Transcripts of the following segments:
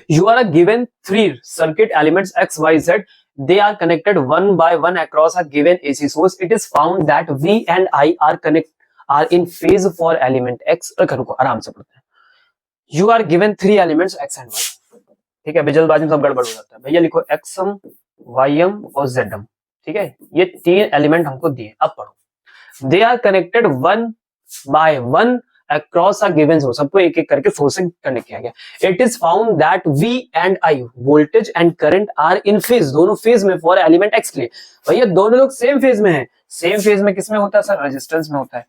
You are given three circuit elements X, Y, Z. They are connected one by one across a given AC source. It is found that V and I are in phase for element X. रुको आराम से पढ़ते हैं. You are given three elements X and Y. ठीक है, बिजलबाजी में सब गड़बड़ हो जाता है. भैया लिखो XM, YM और ZM. ठीक है, ये तीन एलिमेंट हमको दिए. अब पढ़ो. They are connected one by one across a given source. सबको एक एक करके सोर्स से कनेक्ट किया गया. It is found that V and I voltage and current are in phase. दोनों फेज में for element X के लिए. भैया दोनों लोग सेम फेज में हैं. सेम फेज में किसमें होता है सर? रेजिस्टेंस में होता है.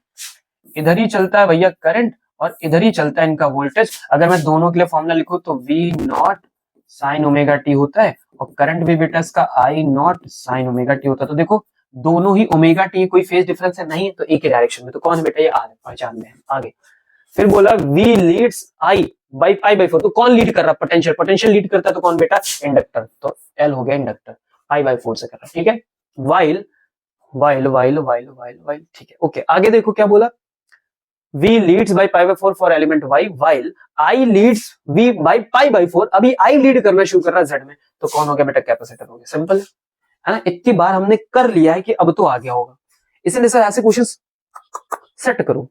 इधर ही चलता है भैया करंट और इधर ही चलता है इनका वोल्टेज. अगर मैं दोनों के लिए फॉर्मूला लिखूं तो V naught sine omega T होता है और करंट भी बेटा इसका I not sine omega T होता है. तो देखो दोनों ही ओमेगा टी, कोई फेज डिफरेंस है नहीं, तो एक ही डायरेक्शन में. तो कौन है बेटा? ये आर है, पहचान में. आगे फिर बोला V leads I by pi by 4. तो कौन लीड कर रहा? पोटेंशियल. पोटेंशियल लीड करता है तो कौन बेटा? इंडक्टर. तो L हो गया इंडक्टर, पाई बाई 4 से कर रहा. ठीक है, while while while while while while. ठीक है, ओके. आगे देखो क्या बोला. V leads by pi by 4 for element Y, while I leads V by pi by 4. अभी I लीड करना शुरू कर रहा है Z में, तो कौन हो गया बेटा? कैपेसिटर हो गया. सिंपल है ना. इतनी बार हमने कर लिया है कि अब तो आ गया होगा. इसलिए सर ऐसे क्वेश्चंस सेट करो,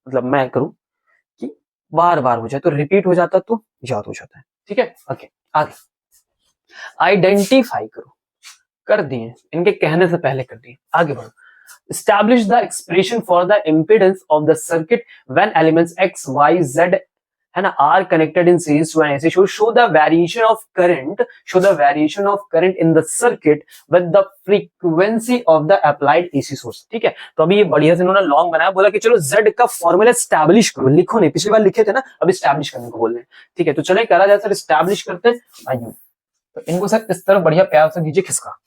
मतलब मैं करूं कि बार बार हो जाए तो रिपीट हो जाता तो याद हो जाता है. ठीक है, ओके. आगे आइडेंटिफाई करो. कर दिए, इनके कहने से पहले कर दिए. आगे बढ़ो. Establish the expression for the impedance of the circuit when elements X, Y, Z है ना are connected in series to an AC source. Show the variation of current. Show the variation of current in the circuit with the frequency of the applied AC source. ठीक है, तो अभी ये बढ़िया से इन्होंने लॉन्ग बनाया. बोला कि चलो Z का फॉर्मूला एस्टैब्लिश करो. लिखो नहीं, पिछली बार लिखे थे ना, अब एस्टैब्लिश करने को बोल रहे हैं. ठीक है, तो चलो करा जाए सर, एस्टैब्लिश करते हैं. आइए, तो इनको सर इस तरह बढ़िया प्यार से दीजिए खिसका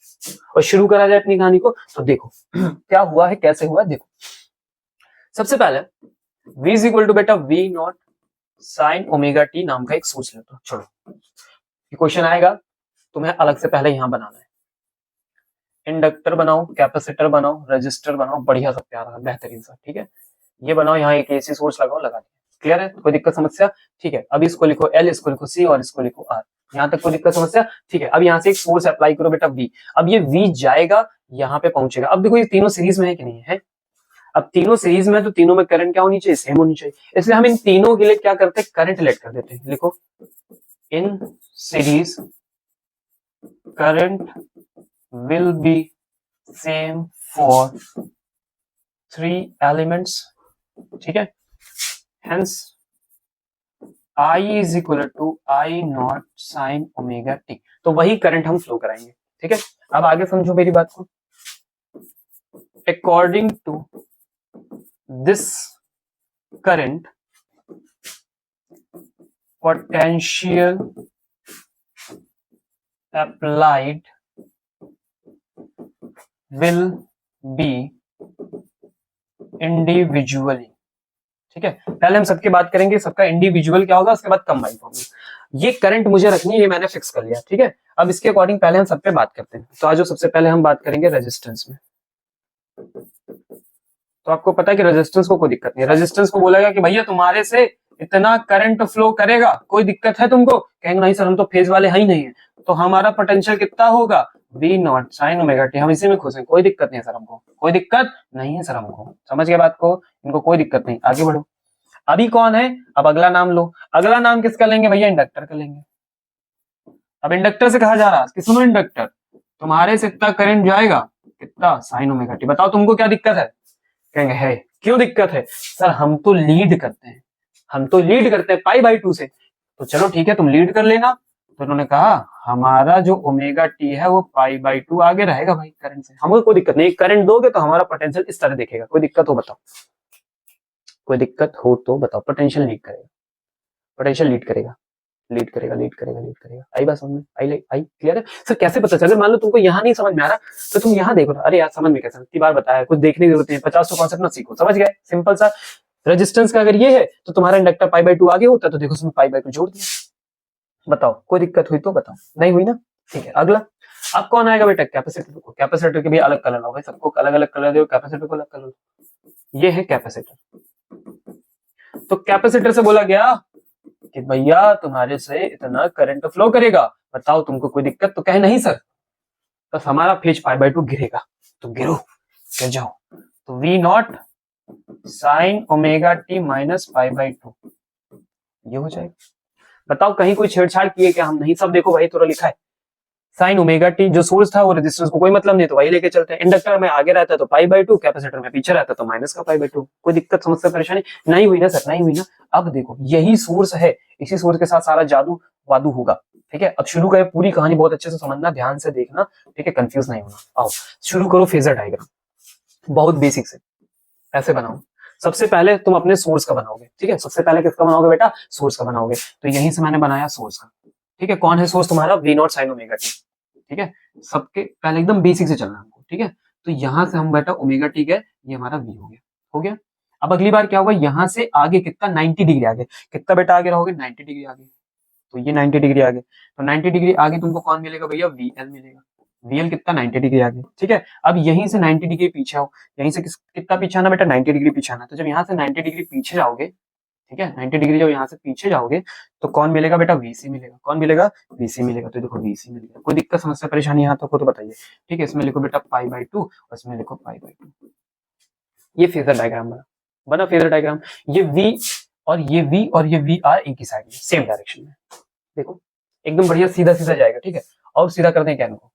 और शुरू करा जाए अपनी कहानी को. तो देखो क्या हुआ है, कैसे हुआ. देखो सबसे पहले V इज इक्वल टू बेटा V naught sine omega T नाम का एक सोच लेते हो. चलो ये क्वेश्चन आएगा, तुम्हें अलग से पहले यहां बनाना है. इंडक्टर बनाओ, कैपेसिटर बनाओ, रजिस्टर बनाओ, बढ़िया सा प्यारा बेहतरीन सा. ठीक है, ये बनाओ, यहाँ एक एसी सोर्स लगाओ, लगा दिया. क्लियर है, कोई दिक्कत समस्या? ठीक है, अब इसको लिखो L, इसको लिखो C और इसको लिखो R. यहाँ तक कोई दिक्कत समस्या? ठीक है, अब यहाँ से एक फोर्स अप्लाई करो बेटा V. अब ये V जाएगा, यहाँ पे पहुंचेगा. अब देखो ये तीनों सीरीज में है कि नहीं है. अब तीनों सीरीज में है तो तीनों में करंट क्या होनी चाहिए? सेम होनी चाहिए. इसलिए हम इन तीनों के लिए क्या करते हैं? करंट लेट कर देते हैं. लिखो in series current will be same for three elements. ठीक है, hence I is equal to I not sine omega T. तो वही करंट हम फ्लो कराएंगे. ठीक है, अब आगे समझो मेरी बात को. According to this current potential applied will be individually. ठीक है, पहले हम सबकी बात करेंगे, सबका इंडिविजुअल क्या होगा, उसके बाद कंबाइंड होगा. ये करंट मुझे रखनी है, ये मैंने फिक्स कर लिया. ठीक है, अब इसके अकॉर्डिंग पहले हम सब पे बात करते हैं. तो आज सबसे पहले हम बात करेंगे रेजिस्टेंस में. तो आपको पता है कि रेजिस्टेंस को कोई दिक्कत नहीं है. रेजिस्टेंस को बोला गया कि भैया तुम्हारे से इतना करंट फ्लो करेगा, कोई दिक्कत है तुमको? कहेंगे नहीं सर, हम तो फेज वाले ही नहीं है. तो हमारा पोटेंशियल कितना होगा? V naught sine omega T. हम इसी में खुश हैं, कोई दिक्कत नहीं है सर हमको, कोई दिक्कत नहीं है सर हमको. समझ गए बात को? इनको कोई दिक्कत नहीं. आगे बढ़ो. अभी कौन है? अब अगला नाम लो. अगला नाम किसका लेंगे भैया? इंडक्टर का लेंगे. अब इंडक्टर से कहा जा रहा है कि सुनो इंडक्टर, तुम्हारे से इतना करंट जाएगा, कितना? Sign omega T. बताओ तुमको क्या दिक्कत है? कहेंगे है. क्यों दिक्कत है? सर हम तो लीड करते हैं, हम तो लीड करते हैं पाई बाई 2 से. तो चलो ठीक है, तुम लीड कर लेना. तो उन्होंने कहा हमारा जो ओमेगा टी है वो पाई बाई 2 आगे रहेगा भाई करंट से. हमको कोई दिक्कत नहीं. करंट दोगे तो हमारा पोटेंशियल इस तरह दिखेगा. कोई दिक्कत हो बताओ? कोई दिक्कत हो तो बताओ. पोटेंशियल लीड करेगा, पोटेंशियल लीड करेगा, लीड करेगा, लीड करेगा, लीड करेगा. आई बात समझ में? आई क्लियर है सर? कैसे पता चले? मान लो तुमको यहाँ नहीं समझ में आ रहा तो तुम यहाँ देखो. अरे यार समझ में कैसे? इतनी बार बताया, कुछ देखने की जरूरत नहीं. 50 कॉन्सेप्ट ना सीखो. समझ गए? सिंपल सा. रेजिस्टेंस का अगर ये है तो तुम्हारा इंडक्टर पाई बाई 2 आगे होता तो देखो उसमें पाई बाई 2 जोड़ दिया. बताओ कोई दिक्कत हुई तो बताओ. नहीं हुई ना? ठीक है, अगला. अब कौन आएगा बेटा? कैपेसिटर को. कैपेसिटर के भी अलग कलर लो भाई, सबको अलग अलग कलर दो. कैपेसिटर को अलग कलर दो. ये है कैपेसिटर. तो कैपेसिटर से बोला गया कि भैया तुम्हारे से इतना करंट फ्लो करेगा, बताओ तुमको कोई दिक्कत, तो कहे नहीं सर, तो हमारा फेज पाई बाई टू गिरेगा, तो गिरो, गिर जाओ, तो V naught sine omega T minus pi by two, ये हो जाएगा। बताओ कहीं कोई छेड़छाड़ किए क्या? हम नहीं, सब देखो वही तो लिखा है, साइन ओमेगा टी, जो सोर्स था वो रेजिस्टेंस को कोई मतलब नहीं, तो वही लेके चलते हैं। इंडक्टर में आगे रहता है तो पाई बाई टू, कैपेसिटर में पीछे रहता है तो माइनस का पाई बाई टू। कोई दिक्कत समस्या परेशानी नहीं हुई ना सर? नहीं हुई ना। अब देखो यही सोर्स है, इसी सोर्स के साथ सारा जादू वादू होगा, ठीक है। अब शुरू करें, पूरी कहानी बहुत अच्छे से समझना, ध्यान से देखना, ठीक है, कंफ्यूज नहीं होना। आओ शुरू करो फेजर डायग्राम, बहुत बेसिक से ऐसे बनाओ। सबसे पहले तुम अपने सोर्स का बनाओगे, ठीक है। सबसे पहले किसका बनाओगे बेटा? सोर्स का बनाओगे। तो यहीं से मैंने बनाया सोर्स का, ठीक है। कौन है सोर्स तुम्हारा? V naught sine omega T, ठीक है। सबके पहले एकदम बेसिक से चलना हमको, ठीक है। तो यहां से हम बेटा ओमेगा टी गए, ये हमारा वी हो गया, हो गया। अब अगली बार क्या होगा, यहां से आगे कितना 90 डिग्री आगे, कितना बेटा आगे रहोगे? 90 डिग्री आगे, तो ये 90 डिग्री आगे, तो 90 डिग्री आगे तुमको कौन मिलेगा भैया? वीएल मिलेगा। वीएल कितना? 90 डिग्री आगे, ठीक है। अब यहीं से 90 डिग्री पीछे आओ, यहीं से कितना पीछे आना बेटा? 90 डिग्री पीछे आना। तो जब यहाँ से 90 डिग्री पीछे जाओगे, ठीक है, 90 डिग्री जब यहाँ से पीछे जाओगे तो कौन मिलेगा बेटा? वीसी मिलेगा। कौन मिलेगा? वीसी मिलेगा। तो देखो वीसी मिल गया। कोई दिक्कत समस्या परेशानी यहाँ तक हो तो बताइए, ठीक है। इसमें लिखो बेटा पाई बाई टू, और इसमें लिखो पाई बाई टू। ये फेजर डायग्राम बना, बना फेजर डायग्राम। ये वी और ये वी और ये वी आर एक ही साइड में, सेम डायरेक्शन में, देखो एकदम बढ़िया सीधा सीधा जाएगा, ठीक है। और सीधा करते हैं कैन को,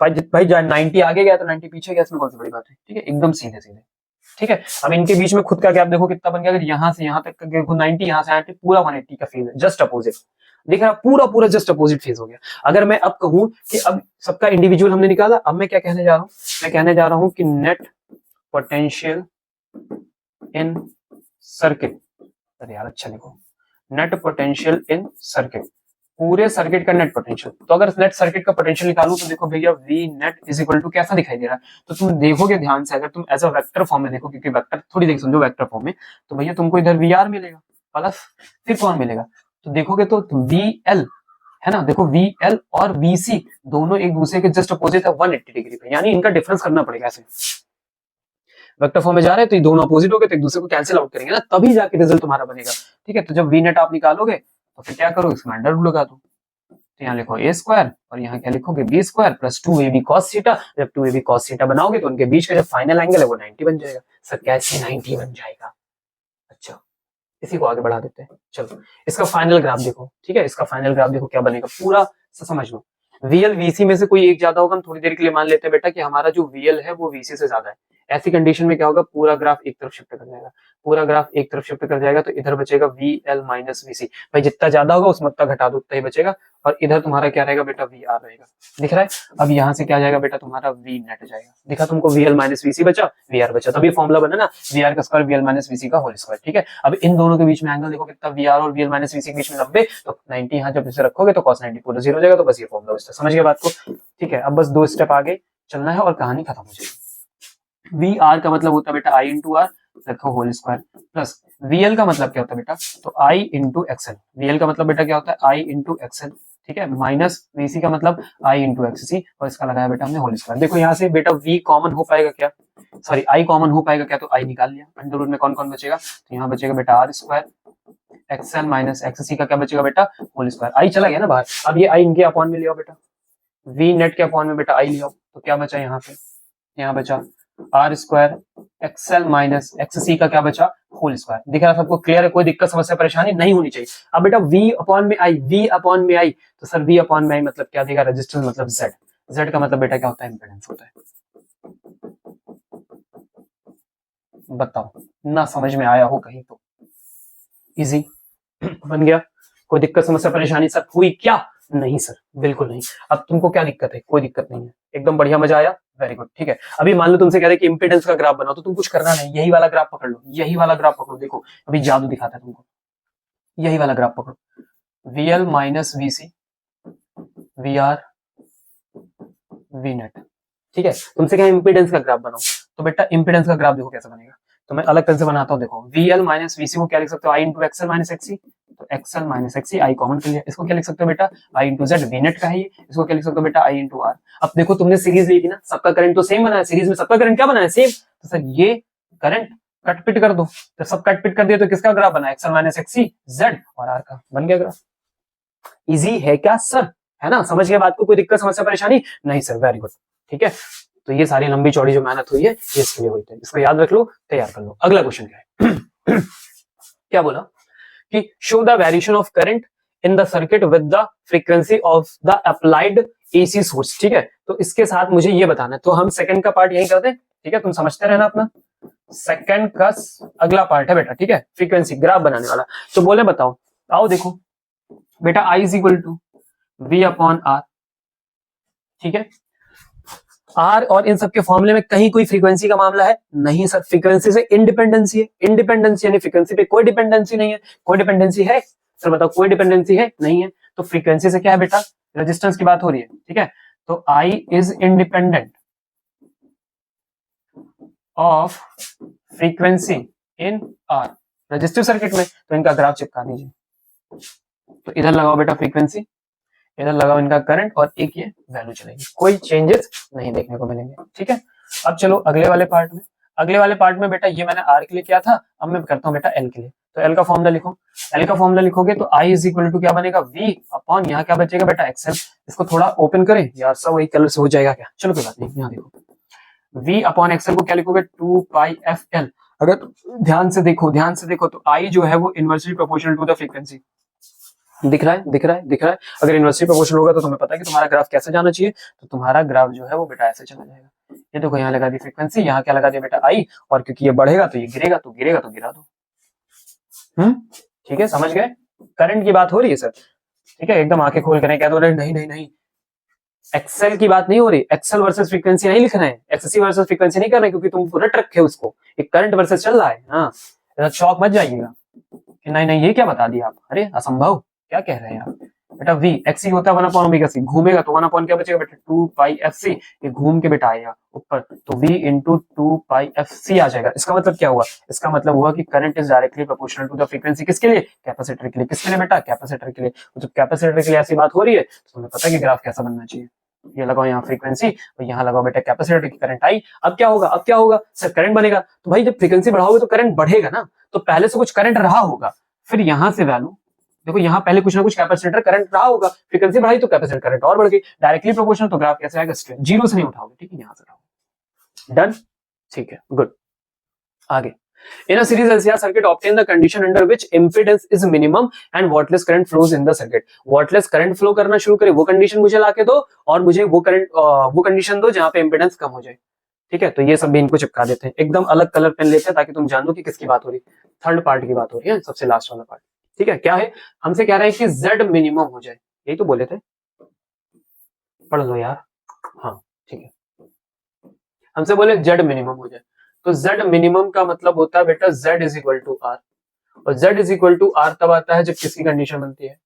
भाई 90 आगे गया तो 90 पीछे गया, इसमें कौन सी बड़ी बात है, ठीक है, एकदम सीधे सीधे, ठीक है। अब इनके बीच में खुद का गैप देखो कितना बन गया, अगर यहाँ से यहाँ तक का देखो 90, यहाँ से 90, पूरा 180 का फेज है, जस्ट अपोजिट, देख रहा, पूरा पूरा जस्ट अपोजिट फेज हो गया। अगर मैं अब कहूं कि अब सबका इंडिविजुअल हमने निकाला, अब मैं क्या कहने जा रहा हूं? मैं कहने जा रहा हूं कि नेट पोटेंशियल इन सर्किट, अरे यार अच्छा लिखो, नेट पोटेंशियल इन सर्किट, पूरे सर्किट का नेट पोटेंशियल। तो अगर नेट सर्किट का पोटेंशियल निकालूं तो देखो भैया V net is equal to कैसा दिखाई दे रहा है, तो तुम देखोगे ध्यान से, अगर तुम एज अ वेक्टर फॉर्म में देखो, क्योंकि वेक्टर थोड़ी देख समझो वेक्टर फॉर्म में, तो भैया तुमको इधर वी आर मिलेगा प्लस, फिर कौन मिलेगा? तो देखोगे तो वी एल है ना, देखो वी एल और वी सी दोनों एक दूसरे के जस्ट अपोजिट है 180 डिग्री पे, यानी इनका डिफरेंस करना पड़ेगा ऐसे। वेक्टर फॉर्म में जा रहे हैं तो ये दोनों अपोजिट हो गए, तो एक दूसरे को कैंसिल आउट करेंगे ना, तभी जाके रिजल्ट तुम्हारा बनेगा, ठीक है। तो जब वी नेट आप निकालोगे तो फिर क्या करो, इसमें अंडर रूट लगा दो, तो यहाँ लिखो ए स्क्वायर और यहाँ क्या लिखोगे? B square plus 2ab cos theta. जब 2ab cos थीटा बनाओगे तो उनके बीच का जो फाइनल एंगल है वो 90 बन जाएगा। सर कैसे 90 बन जाएगा? अच्छा इसी को आगे बढ़ा देते हैं, चलो इसका फाइनल ग्राफ देखो, ठीक है। इसका फाइनल ग्राफ देखो क्या बनेगा, पूरा समझ लो। VL VC में से कोई एक ज्यादा होगा, हम थोड़ी देर के लिए मान लेते हैं बेटा कि हमारा जो VL है वो VC से ज्यादा है। ऐसी कंडीशन में क्या होगा, पूरा ग्राफ एक तरफ शिफ्ट कर जाएगा, पूरा ग्राफ एक तरफ शिफ्ट कर जाएगा, तो इधर बचेगा VL माइनस VC। भाई जितना ज्यादा होगा उसमें उतना घटा दो, उतना ही बचेगा, और इधर तुम्हारा क्या रहेगा बेटा? VR रहेगा, दिख रहा है। अब यहाँ से क्या जाएगा बेटा? तुम्हारा V नेट जाएगा, दिखा तुमको, VL माइनस VC बचा, VR बचा, तभी फॉर्मुला बना ना, VR का स्क्वायर VL माइनस VC का होल स्क्वायर, ठीक है। अब इन दोनों के बीच में एंगल देखो कितना, VR और VL माइनस VC के बीच में 90, तो 90 यहाँ जब इसे रखोगे तो cos 90 पूरा 0 हो जाएगा, तो बस ये फॉर्मुला बचता, समझ गए बात को, ठीक है। अब बस 2 स्टेप आगे चलना है और कहानी खत्म हो जाएगी। VR का मतलब होता है बेटा I इंटू आर, रखो होल स्क्वायर, प्लस VL का मतलब क्या होता है बेटा? तो I इंटू एक्सएल, VL का मतलब बेटा क्या होता है? I इंटू एक्सएल, ठीक है, माइनस VC का मतलब I इंटू एक्ससी, और इसका लगाया बेटा हमने होल स्क्वायर। देखो यहाँ से बेटा V कॉमन हो पाएगा क्या? सॉरी I कॉमन हो पाएगा क्या? तो I निकाल लिया, अंडर रूट में कौन कौन बचेगा? तो यहाँ बचेगा बेटा R square XL minus XC का क्या बचेगा बेटा? Whole square. I चला गया ना बाहर, अब ये I इनके अपॉन में ले आओ बेटा, V नेट के अपॉन में बेटा I ले आओ, तो क्या बचा यहाँ पे? यहाँ बचा R square XL minus XC का क्या बचा? Whole square. दिख रहा सबको, क्लियर है? कोई दिक्कत समस्या परेशानी नहीं होनी चाहिए। अब बेटा V अपॉन में आई, V अपॉन में आई, तो सर V अपॉन में आई मतलब क्या देगा? रेजिस्टेंस मतलब Z, Z का मतलब बेटा क्या होता है? इंपेडेंस होता है। बताओ ना समझ में आया हो कहीं तो? इजी बन गया? कोई दिक्कत समस्या परेशानी सर हुई क्या? नहीं सर बिल्कुल नहीं। अब तुमको क्या दिक्कत है? कोई दिक्कत नहीं है, एकदम बढ़िया, मजा आया, वेरी गुड, ठीक है। अभी मान लो तुमसे कह रहे कि इंपेडेंस का ग्राफ बनाओ, तो तुम कुछ करना नहीं, यही वाला ग्राफ पकड़ लो, यही वाला ग्राफ पकड़ो, देखो अभी जादू दिखाता है तुमको, यही वाला ग्राफ पकड़ो, VL minus VC VR V net, ठीक है। तुमसे क्या इंपेडेंस का ग्राफ बनाओ, तो बेटा इंपेडेंस का ग्राफ देखो कैसा बनेगा, तो मैं अलग तरह से बनाता हूँ। देखो VL माइनस VC को क्या लिख सकते हो? I into XL minus XC, तो XL minus XC I common कर लिया, इसको क्या लिख सकते हो बेटा? I इंटू Z, V नेट का है ये, इसको क्या लिख सकते हो बेटा? I into R। अब देखो तुमने सीरीज ली थी ना, सबका करंट तो सेम बना है, सीरीज में सबका करंट क्या बना है? सेम, तो सर ये करंट कट पिट कर दो, तो सब कट पिट कर दिया तो किसका ग्राफ बना, एक्सएल माइनस एक्सी जेड और आर का बन गया ग्राफ। इजी है क्या सर, है ना, समझ गए बात को, कोई दिक्कत समस्या परेशानी नहीं सर, वेरी गुड। ठीक है, तो ये सारी लंबी चौड़ी जो मेहनत हुई है ये इसके लिए हुई थी, इसको याद रख लो, तैयार कर लो। अगला क्वेश्चन क्या है क्या बोला कि show the variation of current in the circuit with the frequency of the applied AC source. ठीक है, तो इसके साथ मुझे ये बताना है, तो हम सेकंड का पार्ट यही करते हैं। ठीक है, तुम समझते रहना अपना, सेकंड का अगला पार्ट है बेटा। ठीक है, फ्रीक्वेंसी ग्राफ बनाने वाला। तो बोले बताओ, आओ देखो बेटा, I is equal to V upon R. ठीक है, आर और इन सब के फॉर्मूले में कहीं कोई फ्रीक्वेंसी का मामला है नहीं सर, फ्रीक्वेंसी से इंडिपेंडेंसी है, इंडिपेंडेंसी यानी फ्रीक्वेंसी पे कोई डिपेंडेंसी नहीं है। कोई डिपेंडेंसी है सर, बताओ कोई डिपेंडेंसी है नहीं है, तो फ्रीक्वेंसी से क्या है बेटा, रेजिस्टेंस की बात हो रही है। ठीक है, तो I is independent of frequency in are resistive circuit में, तो इनका ग्राफ चिपका दीजिए। तो इधर लगाओ बेटा फ्रीक्वेंसी, इधर लगाओ इनका करंट, और एक ये वैल्यू चलेगी, कोई चेंजेस नहीं देखने को मिलेंगे। ठीक है, अब चलो अगले वाले पार्ट में। अगले वाले पार्ट में बेटा ये मैंने आर के लिए किया था, अब मैं करता हूँ बेटा एल के लिए। तो एल का फॉर्मूला लिखो, एल का फॉर्मूला लिखोगे तो आई इज इक्वल टू क्या बनेगा, वी अपॉन यहाँ क्या बचेगा बेटा एक्सएल। इसको थोड़ा ओपन करें यार, सब वही कलर से हो जाएगा क्या, चलो कोई बात नहीं, यहाँ देखो v अपॉन एक्सएल को क्या लिखोगे, 2 पाई एफ एल। अगर ध्यान से देखो तो I जो है वो inversely proportional to the frequency. दिख रहा है। अगर इनवर्सली प्रोपोर्शनल होगा तो तुम्हें पता है कि तुम्हारा ग्राफ कैसे जाना चाहिए, तो तुम्हारा ग्राफ जो है वो बेटा ऐसे चला जाएगा। ये देखो यहाँ लगा दी फ्रीक्वेंसी, यहाँ क्या लगा दिया बेटा I, और क्योंकि ये बढ़ेगा तो ये गिरेगा, तो गिरा दो। ठीक है, समझ गए, करंट की बात हो रही है सर। ठीक है, एकदम आंखें खोल कर कह दो नहीं, एक्सेल की बात नहीं हो रही, एक्सेल वर्सेस फ्रीक्वेंसी नहीं लिखना है, एक्सेसी वर्सेस फ्रीक्वेंसी नहीं करना है, क्योंकि तुम रट रखे उसको, एक करंट वर्सेस चल रहा है। हाँ, शॉक मत जाइएगा कि नहीं ये क्या बता दिया आप, अरे असंभव, क्या कह रहे हैं आप बेटा। v एक्सी होता है 1 अपॉन ओमेगा सी, घूमेगा तो 1 अपॉन क्या बचेगा बेटा, 2 पाई एफ सी, ये घूम के बेटा आएगा ऊपर, तो v into 2 pi F C आ जाएगा। इसका मतलब क्या हुआ, इसका मतलब हुआ कि current is directly proportional to the frequency. किसके लिए, कैपेसिटर के लिए। किसके लिए बेटा, कैपेसिटर के लिए। जब कैपेसिटर के लिए ऐसी बात हो रही है तो तुम्हें पता है कि ग्राफ कैसा बनना चाहिए। ये लगाओ यहाँ फ्रीक्वेंसी और यहाँ लगाओ बेटा कैपेसिटर की करंट आई। अब क्या होगा सर, करंट बनेगा। तो भाई जब फ्रीक्वेंसी बढ़ाओगे तो करंट बढ़ेगा ना, तो पहले से कुछ करंट रहा होगा, फिर यहाँ से वैल्यू देखो, यहाँ पहले कुछ ना कुछ कैपेसिटर करंट रहा होगा, फ्रीक्वेंसी बढ़ाई तो कैपेसिटर करंट और बढ़ गई, डायरेक्टली प्रोपोर्शनल, तो ग्राफ कैसे आएगा, स्ट्रेट, जीरो से नहीं उठाओगे। ठीक है, यहाँ से उठाओगे, डन, ठीक है, गुड। आगे, in a series LCR circuit obtain the condition under which impedance is minimum and wattless current flows in the circuit। wattless current flow करना शुरू करे वो कंडीशन मुझे लाके दो, और मुझे वो कंडीशन दो जहां पे इंपेडेंस कम हो जाए। ठीक है, तो ये सब भी इनको चिपका देते हैं, एकदम अलग कलर पेन लेते हैं ताकि तुम जानो कि किसकी बात हो रही है। थर्ड पार्ट की बात हो रही है, सबसे लास्ट वाला पार्ट। ठीक है, क्या है, हमसे कह रहा है कि Z मिनिमम हो जाए, यही तो बोले थे, पढ़ लो यार। हाँ ठीक है, हमसे बोले Z मिनिमम हो जाए, तो Z मिनिमम का मतलब होता है बेटा Z is equal to R, और Z is equal to R तब आता है जब किसकी कंडीशन बनती है,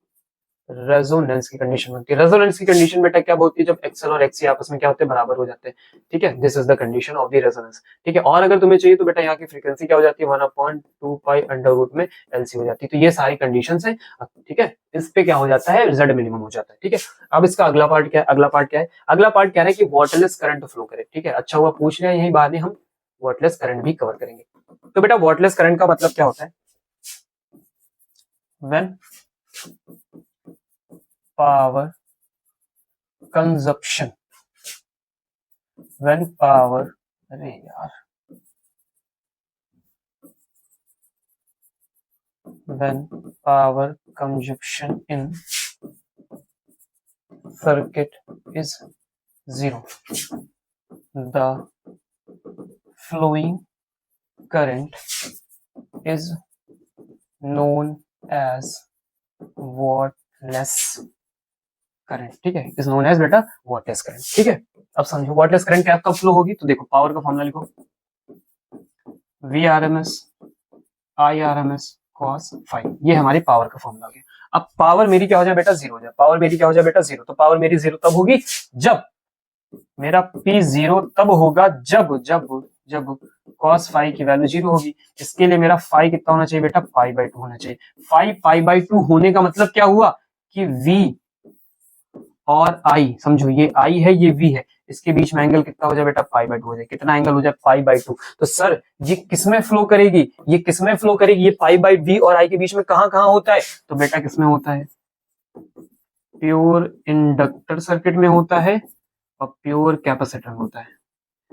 रेजोनेंस की कंडीशन बनती है। रेजोनेंस की कंडीशन बेटा क्या होती है, जब एक्सएल और एक्सी आपस में क्या होते हैं, बराबर हो जाते हैं। ठीक है, this is the condition of the resonance. ठीक है, और अगर तुम्हें चाहिए तो बेटा यहाँ की फ्रीक्वेंसी क्या हो जाती है, 1/2 पाई अंडर रूट में एलसी हो जाती है। तो ये सारी कंडीशंस हैं। ठीक है, इस पे क्या हो जाता है, जेड मिनिमम हो जाता है। ठीक है, अब इसका अगला पार्ट क्या है, अगला पार्ट कह रहा है कि वाटरलेस करंट फ्लो करे। ठीक है, अच्छा हुआ पूछ रहे हैं, यही बहाने हम वाटरलेस करंट भी कवर करेंगे। तो बेटा वाटरलेस करंट का मतलब क्या होता है, when power consumption, when power, अरे यार, when power consumption in circuit is zero, the flowing current is known as wattless current. ठीक है, इज नोन एज बेटा वाटलेस करंट। ठीक है, अब समझो वाटलेस करंट क्या कब फ्लो होगी, तो देखो पावर का फॉर्मूला लिखो, V R M S I R M S cos phi, ये हमारी पावर का फॉर्मूला हो गया। अब पावर मेरी क्या हो जाए बेटा, जीरो हो जाए, पावर मेरी क्या हो जाए बेटा, जीरो। तो पावर मेरी जीरो तब होगी जब मेरा पी जीरो तब होगा जब जब जब कॉस फाइव की वैल्यू जीरो होगी। इसके लिए मेरा फाइव कितना होना चाहिए बेटा, पाई बाई टू होना चाहिए। फाइव पाई बाई टू होने का मतलब क्या हुआ कि वी और आई, समझो ये आई है ये वी है, इसके बीच में एंगल कितना हो जाए बेटा, π/2 हो जाए। कितना एंगल हो जाए, π/2। तो सर ये किसमें फ्लो करेगी, ये किसमें फ्लो करेगी, ये π/v और i के बीच में कहां कहां होता है, तो बेटा किसमें होता है, प्योर इंडक्टर सर्किट में होता है और प्योर कैपेसिटर में होता है।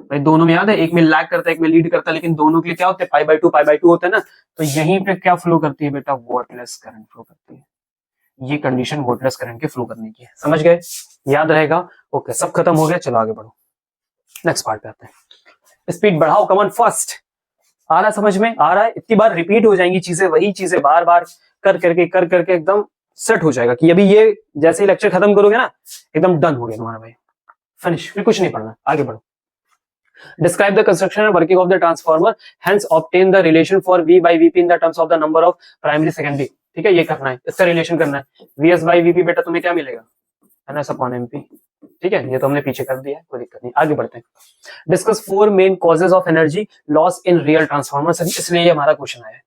भाई दोनों में याद है, एक में लैग करता है एक में लीड करता है, लेकिन दोनों के लिए क्या होता है, π/2 होता है ना। तो यहीं पे क्या फ्लो करती है बेटा, वॉटलेस करंट फ्लो करती है। ये कंडीशन वॉटलेस करंट के फ्लो करने की है, समझ गए, याद रहेगा। ओके, सब खत्म हो गया, चलो आगे बढ़ो, नेक्स्ट पार्ट पे आते हैं। स्पीड बढ़ाओ, कमन फर्स्ट। आ रहा समझ में, आ रहा है, इतनी बार रिपीट हो जाएंगी चीजें, वही चीजें बार बार कर करके एकदम सेट हो जाएगा कि अभी ये जैसे ही लेक्चर खत्म करोगे ना, एकदम डन हो गया तुम्हारा भाई, फिनिश, फिर कुछ नहीं पढ़ना, आगे बढ़ो। Describe the construction and working of the transformer, hence obtain the relation for V by Vp in the terms of the number of primary secondary। ठीक है, ये करना है, इसका रिलेशन करना है। Vs by Vp बेटा तुम्हें क्या मिलेगा, NS upon MP। ठीक है, ये तो हमने पीछे कर दिया है, कोई दिक्कत नहीं, आगे बढ़ते हैं। Discuss 4 main causes of energy loss in real transformers, इसलिए ये हमारा क्वेश्चन आया है।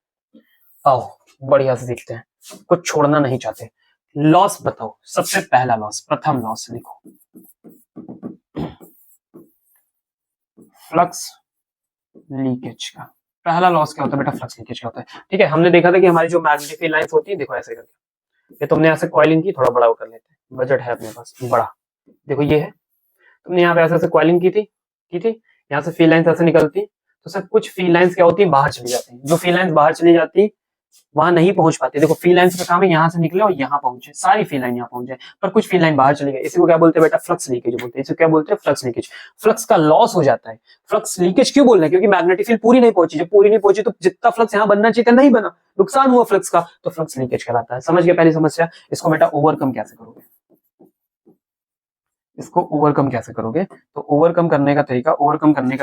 आओ बढ़िया से देखते हैं, कुछ छोड़ना नहीं चाहते। लॉस बताओ, सबसे पहला लॉस, प्रथम लॉस लिखो, फ्लक्स लीकेज का। पहला लॉस क्या होता है बेटा, फ्लक्स लीकेज का होता है। ठीक है, हमने देखा था कि हमारी जो मैग्नेटिक फील्ड लाइंस होती है, देखो ऐसे करके, ये तुमने ऐसे कॉइलिंग की, थोड़ा बड़ा कर लेते हैं, बजट है अपने पास बड़ा। देखो ये है, तुमने यहाँ पे ऐसे कॉइलिंग की थी, यहाँ से फील्ड लाइंस ऐसे निकलती, तो सब कुछ फील्ड लाइंस क्या होती है, बाहर चली जाती है। जो फील्ड लाइंस बाहर चली जाती वहां नहीं पहुंच पाती। देखो फील्ड लाइंस का काम है यहाँ से निकले और यहाँ पहुंचे, सारी फील्ड लाइन यहाँ पहुंच जाए, पर कुछ फील्ड लाइन बाहर चली गई, इसी को क्या बोलते हैं बेटा, फ्लक्स लीकेज बोलते हैं। इसे क्या बोलते हैं, फ्लक्स लीकेज। फ्लक्स का लॉस हो जाता है। फ्लक्स लीकेज क्यों बोल रहे हैं, क्योंकि मैग्नेटिक फील्ड पूरी नहीं पहुंची, जब पूरी नहीं पहुंची तो जितना फ्लक्स यहाँ बनना चाहिए था नहीं बना, नुकसान हुआ फ्लक्स का, तो फ्लक्स लीकेज कहलाता है। समझ गए पहली समस्या। इसको बेटा ओवरकम कैसे करोगे, इसको ओवरकम कैसे करोगे, तो ओवरकम करने का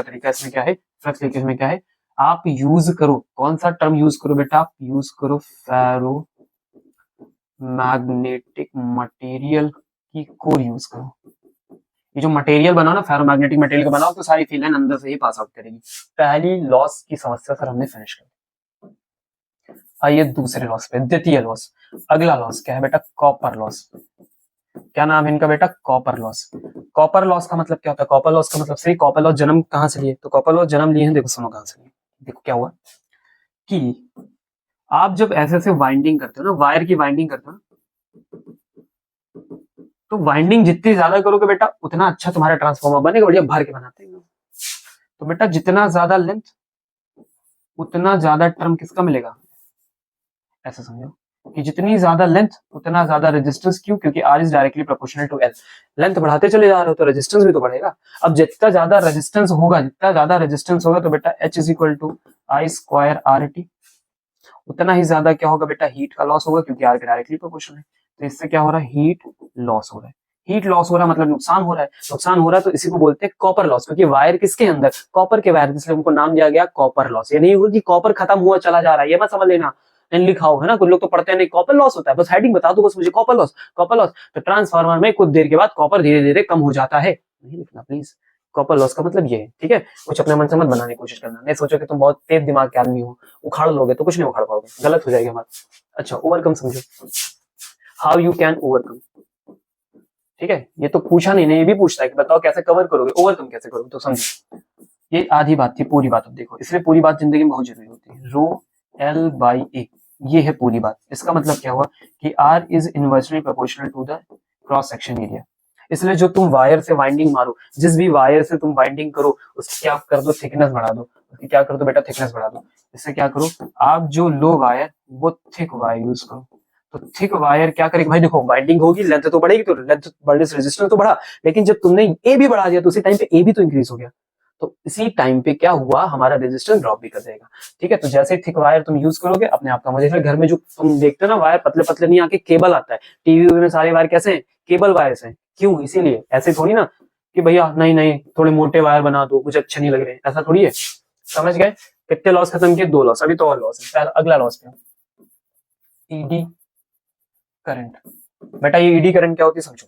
तरीका इसमें क्या है, फ्लक्स लीकेज में क्या है, आप यूज करो, कौन सा टर्म यूज करो बेटा, आप यूज करो फेरो मैग्नेटिक मटेरियल की कोर यूज करो। ये जो मटेरियल बनाओ ना, फेरो मैग्नेटिक मटेरियल का बनाओ, तो सारी फील्ड लाइन अंदर से ही पास आउट करेगी। पहली लॉस की समस्या सर हमने फिनिश कर। आइए दूसरे लॉस पे, द्वितीय लॉस। अगला लॉस क्या है बेटा, कॉपर लॉस। क्या नाम है इनका बेटा, कॉपर लॉस। कॉपर लॉस का मतलब क्या होता है, कॉपर लॉस का मतलब सही, कॉपर लॉस जन्म कहां से लिए, तो कॉपर लॉस जन्म लिए हैं, देखो सुनो कहां से लिए। देखो क्या हुआ कि आप जब ऐसे ऐसे वाइंडिंग करते हो ना, वायर की वाइंडिंग करते हो ना, तो वाइंडिंग जितनी ज्यादा करोगे बेटा उतना अच्छा तुम्हारा ट्रांसफार्मर बनेगा, बढ़िया भर के बनाते हैं। तो बेटा जितना ज्यादा लेंथ उतना ज्यादा टर्म किसका मिलेगा, ऐसा समझो कि जितनी ज्यादा लेंथ उतना ज्यादा रेजिस्टेंस। क्यों, क्योंकि R is directly proportional to L। Length बढ़ाते चले जा रहे हो तो रेजिस्टेंस भी तो बढ़ेगा। अब जितना ज्यादा रेजिस्टेंस होगा तो बेटा H is equal to I square RT, उतना ही ज्यादा क्या होगा बेटा, हीट का लॉस होगा, क्योंकि R के डायरेक्टली प्रोपोर्शनल है। तो इससे क्या हो रहा है, हीट लॉस हो रहा है। हीट लॉस हो रहा है मतलब नुकसान हो रहा है, तो इसी को बोलते हैं कॉपर लॉस, क्योंकि वायर किसके अंदर, कॉपर के वायर, इसलिए उनको नाम दिया गया कॉपर लॉस। ये नहीं होगा कि कॉपर खत्म हुआ चला जा रहा है, ये मत समझ लेना, लिखा हो है ना, कुछ लोग तो पढ़ते हैं नहीं कॉपर लॉस होता है, बस हेडिंग बता दो बस मुझे, कॉपर लॉस। तो ट्रांसफार्मर में कुछ देर के बाद कॉपर धीरे धीरे कम हो जाता है, नहीं लिखना प्लीज। कॉपर लॉस का मतलब ये है, ठीक है। कुछ अपने मन से मत बनाने की कोशिश करना, नहीं सोचो कि तुम बहुत तेज दिमाग के आदमी हो, उखाड़ लोगे तो कुछ नहीं उखाड़ पाओगे, गलत हो जाएगा हमारा। अच्छा, ओवरकम समझो, हाउ यू कैन ओवरकम। ठीक है, ये तो पूछा नहीं, ये भी पूछता है कि बताओ कैसे कवर करोगे, ओवरकम कैसे करोगे, तो समझो। ये आधी बात थी, पूरी बात अब देखो, इसलिए पूरी बात जिंदगी में बहुत जरूरी होती है। रो L by A, ये है पूरी बात। इसका मतलब क्या हुआ कि R is inversely proportional to the cross section area. इसलिए जो तुम वायर से वाइंडिंग मारो, जिस भी वायर से तुम वाइंडिंग करो, उसकी क्या कर दो, थिकनेस बढ़ा दो, उसकी क्या कर दो बेटा, थिकनेस बढ़ा दो। इससे क्या करो, आप जो लो वायर वो थिक वायर यूज करो। तो थिक वायर क्या करेगी भाई, देखो वाइंडिंग होगी, लेंथ तो बढ़ेगी, तो लेंथ बढ़ने से रेजिस्टेंस तो बढ़ा, लेकिन जब तुमने ए भी बढ़ा दिया तो उसी टाइम पे ए भी तो इंक्रीज हो गया, तो इसी टाइम पे क्या हुआ, हमारा रेजिस्टेंस ड्रॉप भी कर देगा। ठीक है, तो जैसे थिक वायर तुम यूज करोगे अपने आप का मजा। घर में जो तुम देखते हो ना वायर पतले पतले नहीं आके केबल आता है, टीवी में सारे वायर कैसे हैं, केबल वायर्स हैं। क्यों, इसीलिए, ऐसे थोड़ी ना कि भैया नहीं थोड़े मोटे वायर बना दो, मुझे अच्छे नहीं लग रहे, ऐसा थोड़ी है। समझ गए, कितने लॉस खत्म किए, 2 लॉस, अभी तो और लॉस है। अगला लॉस क्या, ईडी करंट। बेटा ये ईडी करंट क्या होती है समझो,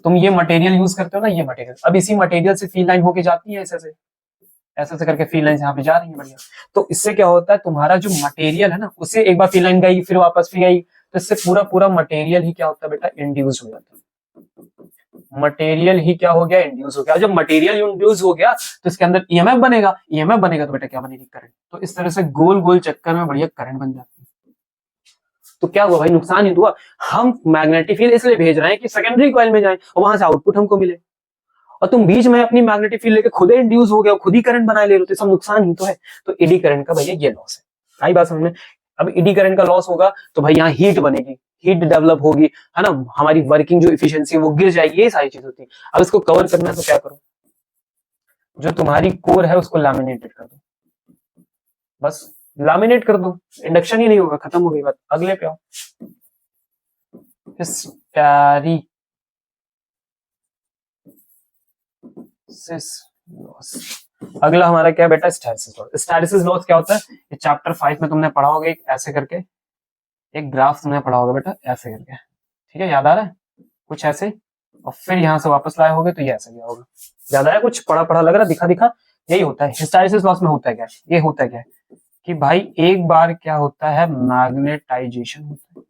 तुम ये मटेरियल यूज करते हो ना, ये मटेरियल, अब इसी मटेरियल से फील्ड लाइन होके जाती है, ऐसे करके फील्ड लाइन यहाँ पे जा रही है, बढ़िया। तो इससे क्या होता है, तुम्हारा जो मटेरियल है ना, उससे एक बार फील्ड लाइन गई, फिर वापस फिर गई, तो इससे पूरा मटेरियल ही क्या होता है बेटा, इंड्यूस हो जाता है। मटेरियल ही क्या हो गया, इंड्यूस हो गया। जब मटेरियल इंड्यूस हो गया तो इसके अंदर ईएमएफ बनेगा, ईएमएफ बनेगा तो बेटा क्या बनेगी, करंट। तो इस तरह से गोल गोल चक्कर में बढ़िया करंट बन जाती है। तो क्या हुआ भाई, नुकसान ही हुआ। हम मैग्नेटिक फील्ड इसलिए भेज रहे हैं कि सेकेंडरी कॉइल में जाए और वहां से आउटपुट हमको मिले, और तुम बीच में अपनी मैग्नेटिक फील्ड लेके खुद इंड्यूस हो गया, खुद ही करंट बनाए ले रहे हो, तो सब नुकसान ही तो है। तो एडी करंट का भैया ये लॉस है। आई बात समझ में। अब एडी करंट का लॉस होगा तो भाई यहाँ हीट बनेगी, हीट डेवलप होगी, है ना, हमारी वर्किंग जो इफिशियंसी वो गिर जाएगी, ये सारी चीज होती है। अब इसको कवर करना है तो क्या करो, जो तुम्हारी कोर है उसको लैमिनेटेड कर दो, बस लैमिनेट कर दो, इंडक्शन ही नहीं होगा, खत्म हो गई बात। अगले पे आओ, अगला हमारा क्या बेटा, स्टैटिस्टिक्स लॉस। स्टैटिस्टिक्स लॉस क्या होता है, ये चैप्टर 5 में तुमने पढ़ा होगा, एक ऐसे करके एक ग्राफ तुमने पढ़ा होगा बेटा, ऐसे करके, ठीक है, याद आ रहा है कुछ ऐसे, और फिर यहां से वापस लाए होगे तो ये ऐसे गया होगा, याद आया कुछ, पढ़ा पढ़ा लग रहा, दिखा दिखा, यही होता है हिस्टैरिसीस लॉस में। होता है क्या, ये होता है क्या कि भाई एक बार क्या होता है, मैग्नेटाइजेशन होता है,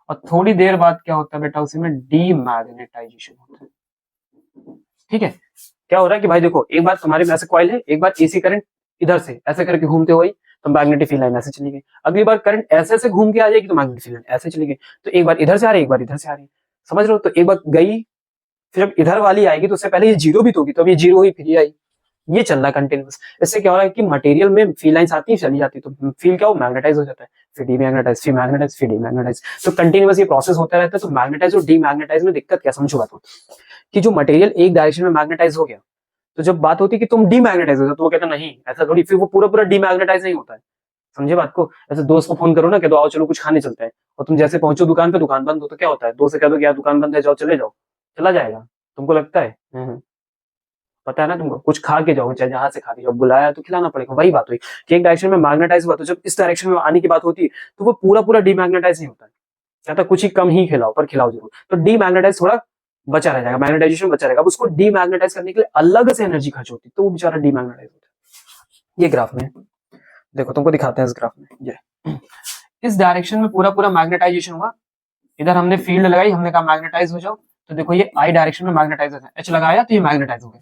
और थोड़ी देर बाद क्या होता है बेटा, उसी में डीमैग्नेटाइजेशन होता है। ठीक है, क्या हो रहा है कि भाई देखो, एक बार तुम्हारे में ऐसे कॉइल है, एक बार एसी करंट इधर से ऐसे करके घूमते हुए तो मैग्नेटिक फील्ड लाइन ऐसे चली गई, अगली बार करंट ऐसे ऐसे घूम के आ जाएगी तो मैग्नेटिक फील्ड लाइन ऐसे चली गई, तो एक बार इधर से आ रही है, एक बार इधर से आ रही है, समझ रहे हो। तो एक बार गई, फिर जब इधर वाली आएगी तो उससे पहले ये जीरो भी तो होगी, तो अब ये जीरो हुई फिर ये आई, ये चल रहा है कंटिन्यूअस। इससे क्या हो रहा है कि मटेरियल में फील्ड लाइंस आती है चली जाती है, तो फील्ड क्या हो, मैग्नेटाइज हो जाता है, फिर डीमैग्नेटाइज, फिर मैग्नेटाइज, फिर डीमैग्नेटाइज, तो कंटिन्यूअस ये प्रोसेस होता रहता है। तो मैग्नेटाइज और डीमैग्नेटाइज में दिक्कत क्या, समझो बात कि जो मटेरियल एक डायरेक्शन में मैग्नेटाइज हो गया, तो जब बात होती है कि तुम डीमैग्नेटाइज हो जाओ, तो वो कहता नहीं ऐसा थोड़ी, फिर वो पूरा पूरा डीमैग्नेटाइज नहीं होता है, समझे बात को। ऐसे दोस्त को फोन करो ना, कह दो आओ चलो कुछ खाने चलते हैं, और तुम जैसे पहुंचो दुकान पे, दुकान बंद हो, तो क्या होता है, दोस्त से कह दो कि यार दुकान बंद है, जाओ चले जाओ, चला जाएगा, तुमको लगता है, पता है ना तुमको, कुछ खा के जाओ, चाहे जहां से खा के जाओ, बुलाया तो खिलाना पड़ेगा। वही बात हुई कि एक डायरेक्शन में मैग्नेटाइज हुआ, तो जब इस डायरेक्शन में आने की बात होती है तो वो पूरा पूरा डीमैग्नेटाइज नहीं होता है, कहता कुछ ही कम ही खिलाओ, पर खिलाओ जरूर, तो डीमैग्नेटाइज थोड़ा बचा रह जाएगा, मैग्नेटाइजेशन बचा रहेगा। अब उसको डीमैग्नेटाइज करने के लिए अलग से एनर्जी खर्च होती है, तो वो बेचारा डीमैग्नेटाइज होता है। ये ग्राफ में देखो, तुमको दिखाते हैं इस ग्राफ में, ये इस डायरेक्शन में पूरा पूरा मैग्नेटाइजेशन हुआ, इधर हमने फील्ड लगाई, हमने कहा मैग्नेटाइज हो जाओ, तो देखो ये आई डायरेक्शन में मैग्नेटाइज है, एच लगाया तो ये मैग्नेटाइज हो गए।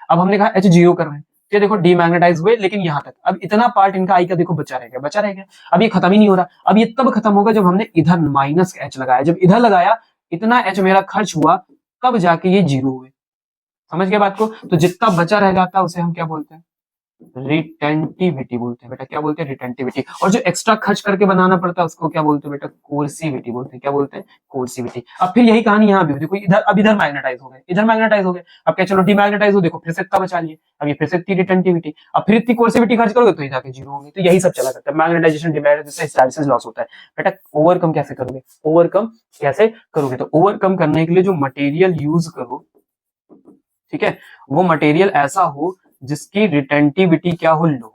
अब हमने कहा एच जीरो कर रहे हैं, तो देखो डीमैग्नेटाइज हुए, लेकिन यहाँ तक, अब इतना पार्ट इनका आई का देखो बचा रह गया, बचा रह गया। अब ये खत्म ही नहीं हो रहा, अब ये तब खत्म होगा जब हमने इधर माइनस एच लगाया, जब इधर लगाया इतना एच मेरा खर्च हुआ, तब जाके ये जीरो हुए, समझ गए बात को। तो जितना बचा रह जाता है उसे हम क्या बोलते हैं, रिटेंटिविटी बोलते हैं बेटा, क्या बोलते हैं, रिटेंटिविटी। और जो एक्स्ट्रा खर्च करके बनाना पड़ता है उसको क्या बोलते हैं बेटा, कोर्सिविटी बोलते हैं, क्या बोलते हैं, कोर्सिविटी। अब फिर यही कहानी यहाँ भी, देखो इधर, अब इधर मैग्नेटाइज हो गए, इधर मैग्नेटाइज हो गए, अब क्या चलो डीमैग्नेटाइज हो, देखो फिर से इतना बचा लिए, अब ये फिर से इतनी रिटेंटिविटी, अब फिर इतनी कोर्सिविटी खर्च करोगे तो ये जाके जीरो होंगे। तो यही सब चला करता है, मैग्नेटाइजेशन डीमैग्नेटाइजेशन, हिस्टैरिसीस लॉस होता है। बेटा ओवरकम कैसे करोगे, ओवरकम कैसे करोगे, तो ओवरकम करने के लिए जो मटेरियल यूज करो, ठीक है, वो मटेरियल ऐसा हो जिसकी रिटेंटिविटी क्या हो, लो,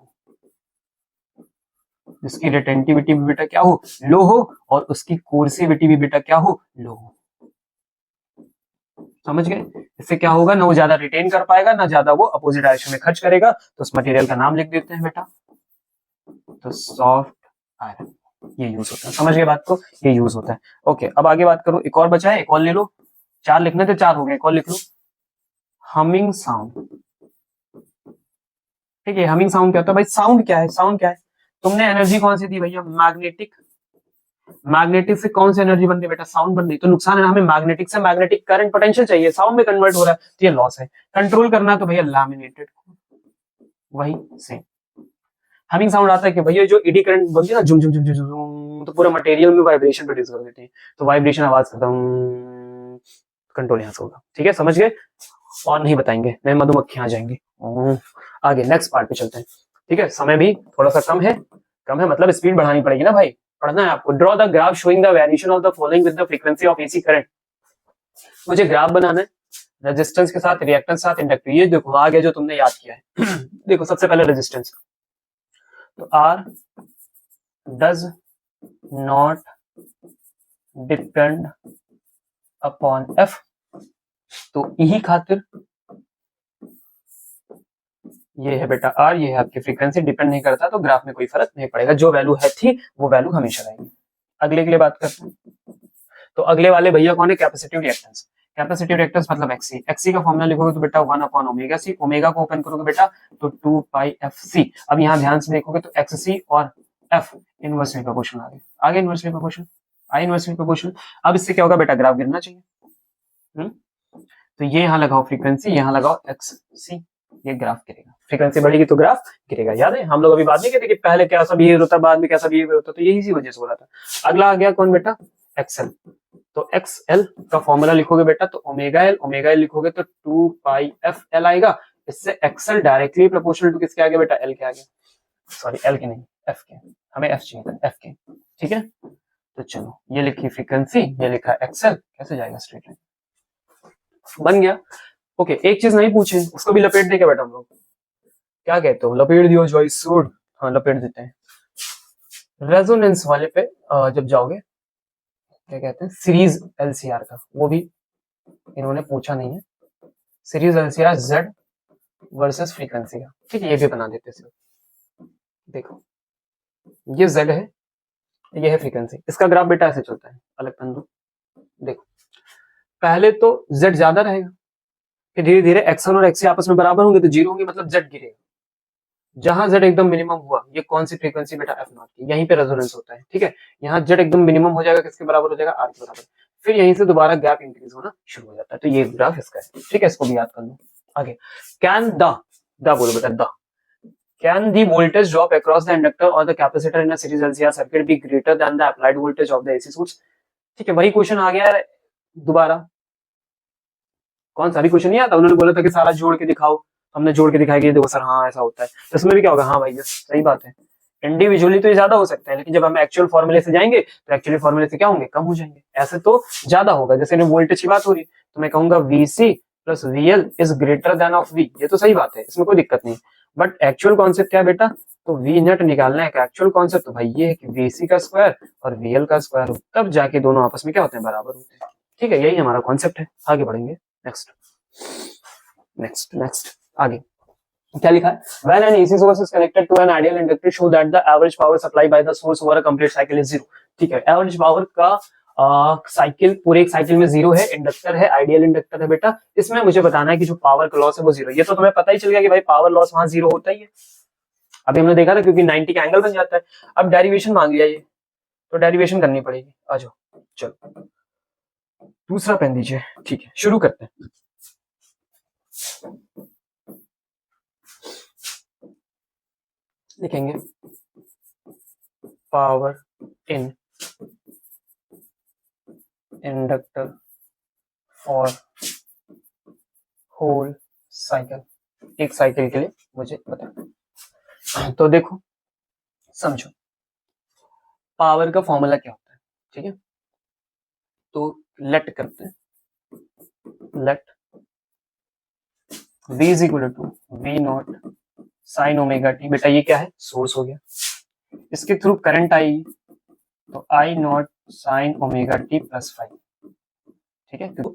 जिसकी रिटेंटिविटी भी बेटा क्या हो, लो हो, और उसकी कोर्सिविटी भी बेटा क्या हो, लो हो। समझ गए। इससे क्या होगा, ना वो ज्यादा रिटेन कर पाएगा, ना ज्यादा वो अपोजिट डायरेक्शन में खर्च करेगा। तो उस मटेरियल का नाम लिख देते हैं बेटा, तो सॉफ्ट आयरन, ये यूज होता है, समझ गए बात को, ये यूज होता है। ओके, अब आगे बात करो, एक और बचा है, एक और ले लो, 4 लिखने थे, 4 हो गए, एक और लिख लो, हमिंग साउंड। ठीक है, हमिंग साउंड क्या होता है भाई, साउंड क्या है, साउंड क्या है, तुमने एनर्जी कौन सी दी भैया, मैग्नेटिक, मैग्नेटिक से कौन सी एनर्जी बन रही है बेटा, साउंड बन रही। तो नुकसान है, हमें मैग्नेटिक से मैग्नेटिक करंट पोटेंशियल चाहिए, साउंड में कन्वर्ट हो रहा है, तो ये लॉस है। कंट्रोल करना तो भैया लैमिनेटेड, वही सेम। हमिंग साउंड आता है कि भैया जो ईडी करंट बनती है ना, झुम झुम झुम झुम झुम, तो पूरा मटेरियल में वाइब्रेशन प्रोड्यूस कर देती है, तो वाइब्रेशन आवाज खत्म, कंट्रोल यहां से होगा। ठीक है, समझ गए, और नहीं बताएंगे, नहीं मधुमक्खियां आ जाएंगी। आगे नेक्स्ट पार्ट पे चलते हैं। ठीक है, समय भी थोड़ा सा कम है, कम है मतलब स्पीड बढ़ानी पड़ेगी ना भाई, पढ़ना है आपको। Draw the graph showing the variation of the following with the frequency of AC current. मुझे ग्राफ बनाना है, रेजिस्टेंस के साथ, रिएक्टेंस के साथ, इंडक्टर। ये देखो आ गया जो तुमने याद किया है। देखो सबसे पहले रेजिस्टेंस, तो R does not depend upon F, तो यही खातिर ये है बेटा आर, ये है आपकी फ्रीक्वेंसी, डिपेंड नहीं करता, तो ग्राफ में कोई फर्क नहीं पड़ेगा, जो वैल्यू है थी वो वैल्यू हमेशा रहेगी। अगले के लिए बात करते हैं, तो अगले वाले भैया कौन है, कैपेसिटिव रिएक्टेंस। कैपेसिटिव रिएक्टेंस मतलब XC, XC का फॉर्मूला लिखोगे तो बेटा 1/ओमेगा C, ओमेगा को ओपन करोगे बेटा तो 2πfc। अब यहाँ ध्यान से देखोगे तो XC और F इनवर्सली प्रोपोर्शनल आ गए, आगे इनवर्सली प्रोपोर्शनल, आई इनवर्सली प्रोपोर्शनल। अब इससे क्या होगा बेटा, ग्राफ गिरना चाहिए। तो ये यहाँ लगाओ फ्रीक्वेंसी, यहाँ लगाओ XC, ये ग्राफ गिरेगा, फ्रीक्वेंसी बढ़ेगी तो ग्राफ गिरेगा। याद है हम लोग अभी बात नहीं कहते कि पहले कैसा बिहेवियर होता है बाद में कैसा बिहेवियर होता है, तो यही इसी वजह से हो रहा था। अगला आ गया कौन बेटा, XL। तो XL का फॉर्मूला लिखोगे बेटा तो ओमेगा एल लिखोगे तो 2πfL आएगा। इससे XL डायरेक्टली प्रोपोर्शनल टू किसके आगे बेटा, L के आगे, सॉरी L के नहीं F के, हमें F चाहिए था, F के, ठीक है। तो चलो ये लिखी फ्रीक्वेंसी, ये लिखा XL, कैसे जाएगा स्ट्रेट लाइन, बन गया। ओके, एक चीज नहीं पूछे, उसको भी लपेट देंगे बेटा हम लोग, क्या कहते हो, लपेट दियो जॉइस सूड, हाँ लपेट देते हैं। रेजोनेंस वाले पे जब जाओगे, क्या कहते हैं, सीरीज LCR का, वो भी इन्होंने पूछा नहीं है, series LCR Z versus frequency का, ठीक है, ये भी बना देते हैं। देखो ये Z है, ये है फ्रीक्वेंसी, इसका ग्राफ बेटा ऐसे चलता है, अलग पन दो, देखो पहले तो Z ज्यादा रहेगा, फिर धीरे धीरे XL और XC आपस में बराबर होंगे तो जीरो होंगे, मतलब Z गिरेगा। जहां Z एकदम मिनिमम हुआ, ये कौन सी फ्रीक्वेंसी बेटा, F0 की, यहीं पे रेजोनेंस होता है, ठीक है। यहाँ Z एकदम मिनिमम हो जाएगा, किसके बराबर हो जाएगा, R के बराबर, फिर यहीं से दोबारा गैप इंक्रीज होना शुरू हो जाता है। तो ये ग्राफ इसका है, ठीक है, इसको भी याद कर लो। आगे कैन द बोलो बेटा, the can the voltage drop across the inductor or the capacitor in a series LCR circuit be greater than the applied voltage of the AC source? ठीक है, वही क्वेश्चन आ गया है दोबारा, कौन सा भी क्वेश्चन नहीं आता, उन्होंने बोला था कि सारा जोड़ के दिखाओ, हमने जोड़ के दिखाया कि देखो सर हाँ ऐसा होता है, तो इसमें भी क्या होगा, हाँ भाई सही बात है, इंडिविजुअली तो ये ज्यादा हो सकता है, लेकिन जब हम एक्चुअल फॉर्मूले से जाएंगे तो एक्चुअली फॉर्मूले से क्या होंगे, कम हो जाएंगे, ऐसे तो ज्यादा होगा। जैसे वोल्टेज की बात हो रही तो मैं कहूंगा VC plus VL is greater then of V, ये तो सही बात है, इसमें कोई दिक्कत नहीं। बट एक्चुअल कॉन्सेप्ट क्या है बेटा, तो V नेट निकालना है, एक्चुअल कॉन्सेप्ट तो भाई ये है कि VC का स्क्वायर और VL का स्क्वायर हो, तब जाके दोनों आपस में क्या होते हैं, बराबर होते हैं, ठीक है, यही हमारा कॉन्सेप्ट है। आगे बढ़ेंगे, नेक्स्ट आगे क्या लिखा है, when an AC source is connected to an ideal inductor show that the average power supplied by the source over a complete cycle is zero। ठीक है, एवरेज पावर का साइकिल, पूरे एक साइकिल में जीरो है, इंडक्टर है, ideal inductor है बेटा, इसमें मुझे बताना है कि जो पावर का लॉस है वो जीरो। ये तो तुम्हें पता ही चल गया कि भाई पावर लॉस वहां जीरो होता ही है, अभी हमने देखा था, क्योंकि 90 का एंगल बन जाता है। अब डेरिवेशन मांग लिया ये, तो डेरिवेशन करनी पड़ेगी, आ जाओ, चलो दूसरा पेन दीजिए, ठीक है, शुरू करते हैं। लिखेंगे power in inductor for whole cycle, एक साइकिल के लिए मुझे बता। तो देखो समझो पावर का फॉर्मूला क्या होता है, ठीक है, तो लेट करते हैं, let V is equal to V naught sine omega T, बेटा ये क्या है, सोर्स हो गया, इसके थ्रू करंट आई तो I not sine omega T plus 5, ठीक है। तो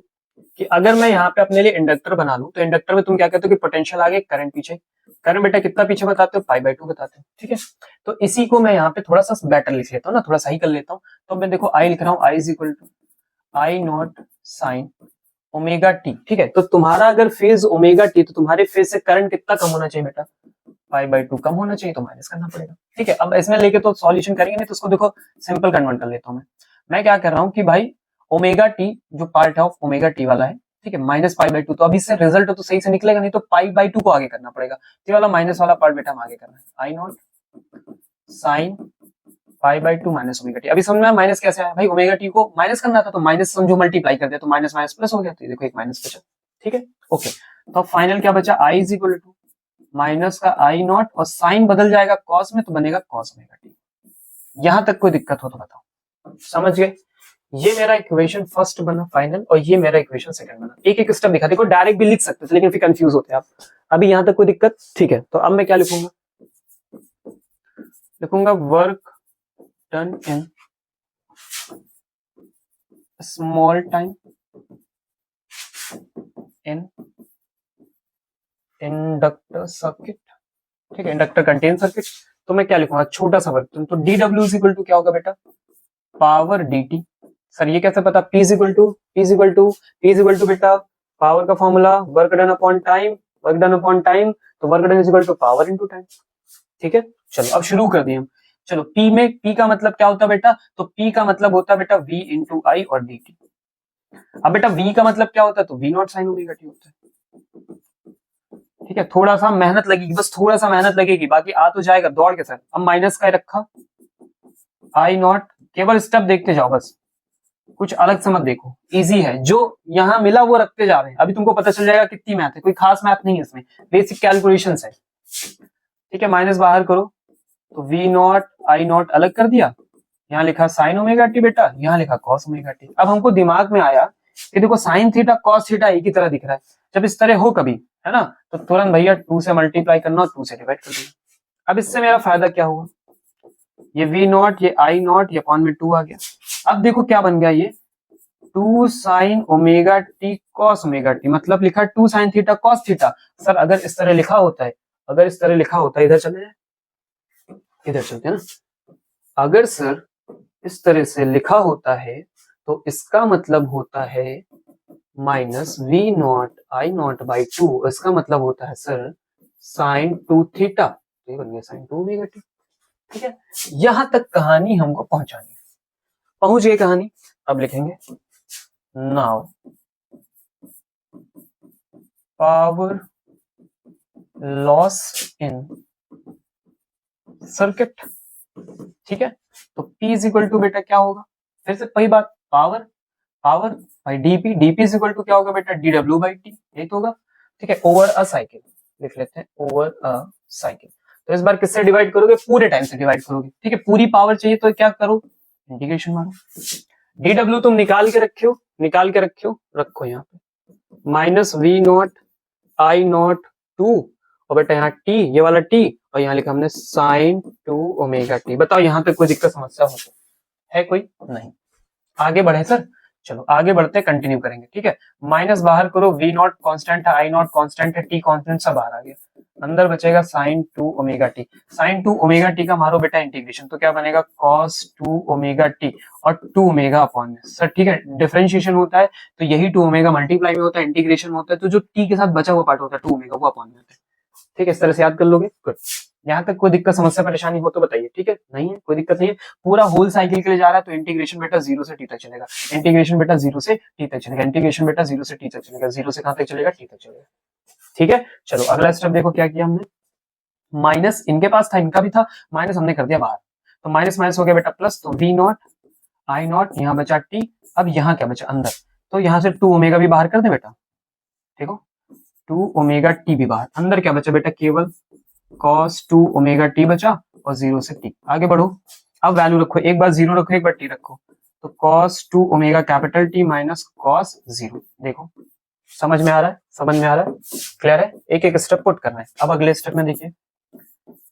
कि अगर मैं यहाँ पे अपने लिए इंडक्टर बना लूं तो इंडक्टर में तुम क्या कहते हो कि पोटेंशियल आगे, करंट पीछे, करंट बेटा कितना पीछे बताते हो, π/2 बताते हो, ठीक है। तो इसी को मैं यहाँ पे थोड़ा सा बेटर लिख लेता हूँ ना, थोड़ा सही कर लेता हूँ। तो मैं देखो I लिख रहा हूँ, I is equal to I not sine omega T, ठीक है। तो तुम्हारा अगर फेज ओमेगा टी, तो तुम्हारे फेज से करंट कितना कम होना चाहिए बेटा, π/2 कम होना चाहिए, तो माइनस करना पड़ेगा, ठीक है। अब इसमें लेके तो सॉल्यूशन करेंगे नहीं, तो उसको देखो सिंपल कन्वर्ट कर लेता हूँ मैं क्या कर रहा हूँ कि भाई ओमेगा टी जो पार्ट है ऑफ ओमेगा टी वाला है, ठीक है, माइनस π/2, तो अभी इससे रिजल्ट तो सही से निकलेगा नहीं, तो π/2 को आगे करना पड़ेगा, ये वाला माइनस वाला पार्ट बेटा हम आगे करना है, I not sine π/2 minus omega T. अभी समझ में माइनस कैसे आया, भाई ओमेगा टी को माइनस करना था तो माइनस समझो मल्टीप्लाई कर दिया, तो माइनस माइनस प्लस हो गया, तो देखो एक माइनस बचा, ठीक है, ओके। तो फाइनल क्या बचा, I is equal to minus का I नॉट और साइन बदल जाएगा कॉस में, तो बनेगा कॉस ओमेगा टी। यहां तक कोई दिक्कत हो तो बताओ, समझ गए। ये मेरा इक्वेशन फर्स्ट बना फाइनल, और ये मेरा इक्वेशन सेकंड बना। एक एक स्टेप दिखा, देखो डायरेक्ट भी लिख सकते थे लेकिन फिर कंफ्यूज होते हैं आप। अभी यहां तक कोई दिक्कत, ठीक है। तो अब मैं क्या लिखूंगा, लिखूंगा work done in small time in inductor circuit, ठीक है, इंडक्टर कंटेन सर्किट। तो मैं क्या लिखूंगा, छोटा सा वर्क, तो dw इज इक्वल टू क्या होगा बेटा, पावर dt सर ये कैसे पता? P इज इक्वल टू बेटा पावर का formula work done upon time, work done upon time, तो work done is equal to power into time. ठीक है, चलो अब शुरू कर दिए हम। चलो P में P का मतलब क्या होता है बेटा? तो P का मतलब होता है बेटा V इंटू आई और dt। अब बेटा V का मतलब क्या होता है? तो V naught sine omega T होता है। ठीक है, थोड़ा सा मेहनत लगेगी, बस थोड़ा सा मेहनत लगेगी, बाकी आ तो जाएगा दौड़ के साथ। अब माइनस का रखा आई नॉट, केवल स्टेप देखते जाओ बस, कुछ अलग से मत देखो, इजी है, जो यहाँ मिला वो रखते जा रहे हैं। अभी तुमको पता चल जाएगा कितनी मैथ है, कोई खास मैथ नहीं है इसमें, बेसिक कैलकुलेशंस है। ठीक है, माइनस बाहर करो तो वी नॉट आई नॉट अलग कर दिया, यहाँ लिखा साइन ओमेगा टी बेटा, यहाँ लिखा कॉस ओमेगा टी। अब हमको दिमाग में आया कि देखो साइन थीटा कॉस थीटा एक ही तरह दिख रहा है, जब इस तरह हो कभी, है ना, तो तुरंत भैया 2 से मल्टीप्लाई करना और 2 से डिवाइड कर देना। अब इससे मेरा फायदा क्या हुआ? ये वी नॉट, ये आई नॉट, ये अपॉन में 2 आ गया। अब देखो क्या बन गया, ये 2 sign omega T cos omega T, मतलब लिखा 2 sine theta cos theta. Sir अगर इस तरह लिखा होता है, अगर इस तरह लिखा होता है, इधर चले जाए, इधर चलते हैं ना, अगर सर इस तरह से लिखा होता है तो इसका मतलब होता है minus V naught I naught by 2, इसका मतलब होता है सर साइन 2 थीटा, तो ये बन गया साइन 2 ओमेगा टी। ठीक है, यहां तक कहानी हमको पहुंचानी है, पहुंच गई कहानी। अब लिखेंगे नाउ पावर लॉस इन सर्किट। ठीक है, तो P इज इक्वल टू बेटा क्या होगा? फिर से वही बात, power power by DP, DP is equal to क्या होगा बेटा? dw बाई टी, यही तो होगा। ठीक है, ओवर अ साइकिल लिख लेते हैं, ओवर अ साइकिल। तो इस बार किससे डिवाइड करोगे? पूरे टाइम से डिवाइड करोगे। ठीक है, पूरी पावर चाहिए तो क्या करो? इंटीग्रेशन मारो। dw तुम निकाल के रखियो, निकाल के रखियो, रखो यहाँ पे minus V naught I naught 2, और बेटा यहाँ t, ये वाला t, और यहाँ लिखा हमने साइन 2 ओमेगा टी। बताओ यहाँ पे कोई दिक्कत समस्या हो तो है? कोई नहीं। आगे बढ़े सर, चलो आगे बढ़ते कंटिन्यू करेंगे। ठीक है, माइनस बाहर करो, वी नॉट कांस्टेंट है, आई नॉट कांस्टेंट है, टी कांस्टेंट, सब बाहर आ गया, अंदर बचेगा sine 2 omega T. Sine 2 omega T का मारो बेटा इंटीग्रेशन, तो क्या बनेगा? कॉस 2 ओमेगा टी और 2 ओमेगा अपॉन में सर। ठीक है, डिफरेंशिएशन होता है तो यही 2 ओमेगा मल्टीप्लाई में होता है, इंटीग्रेशन होता है तो जो टी के साथ बचा हुआ पार्ट होता है 2 ओमेगा वो अपॉन में होता है। ठीक है, इस तरह से याद कर लोगे, गुड। यहाँ तक कोई दिक्कत समस्या परेशानी हो तो बताइए। ठीक है, नहीं है कोई दिक्कत नहीं है, पूरा होल साइकिल के लिए जा रहा है तो इंटीग्रेशन बेटा 0 से टी तक चलेगा, इंटीग्रेशन बेटा 0 से टी तक चलेगा, इंटीग्रेशन बेटा 0 से टी तक चलेगा, 0 से कहां तक चलेगा? टी तक चलेगा। ठीक है, चलो अगला स्टेप देखो क्या किया हमने। माइनस इनके पास था, इनका भी था, माइनस हमने कर दिया बाहर, तो माइनस माइनस हो गया बेटा प्लस, तो वी नॉट आई नॉट, यहाँ बचा टी। अब यहाँ क्या बचा अंदर, तो यहाँ से 2 ओमेगा भी बाहर कर दे बेटा, देखो 2 ओमेगा टी भी बाहर, अंदर क्या बचा बेटा? केवल cos 2 ओमेगा टी बचा और 0 से टी। आगे बढ़ो, अब वैल्यू रखो, एक बार 0 रखो, एक बार टी रखो, तो cos 2 omega capital T minus cos 0। देखो समझ में आ रहा है, समझ में आ रहा है, क्लियर है? एक एक स्टेप पुट करना है। अब अगले स्टेप में देखिए,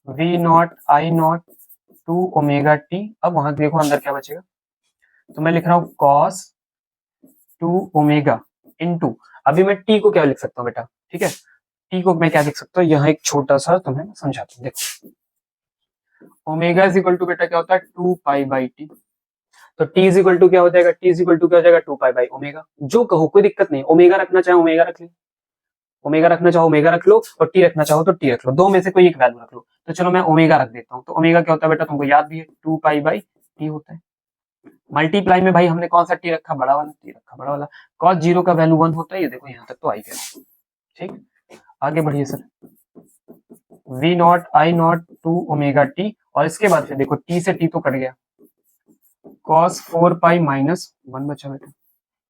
V naught I naught 2 omega T, अब वहां देखो अंदर क्या बचेगा, तो मैं लिख रहा हूं cos 2 ओमेगा इनटू, अभी मैं टी को क्या लिख सकता हूँ बेटा? ठीक है, टी को मैं क्या लिख सकता हूँ, यहाँ एक छोटा सा तुम्हें समझाता हूँ। देखो ओमेगा इज इक्वल टू बेटा क्या होता है? 2 पाई बाई टी, तो टी इज इक्वल टू क्या हो जाएगा? टी इज इक्वल टू क्या हो जाएगा? 2 पाई बाई ओमेगा। जो कहो कोई दिक्कत नहीं, ओमेगा रखना चाहे ओमेगा रख ले, ओमेगा रखना चाहो ओमेगा रख लो, और टी रखना चाहो तो टी रख लो, दो में से कोई एक वैल्यू रख लो। तो चलो मैं ओमेगा रख देता हूँ, तो ओमेगा क्या होता है बेटा? तुमको याद भी है, 2 पाई बाई टी होता है। मल्टीप्लाई में भाई हमने कौन सा टी रखा? बड़ा वाला टी रखा, बड़ा वाला। cos 0 का वैल्यू 1 होता है, ये देखो यहाँ तक तो आई गया। ठीक, आगे बढ़िए sir, V naught I naught 2 omega T, और इसके बाद फिर देखो टी से टी तो कट गया, cos 4 पाई माइनस 1 बचा बेटा,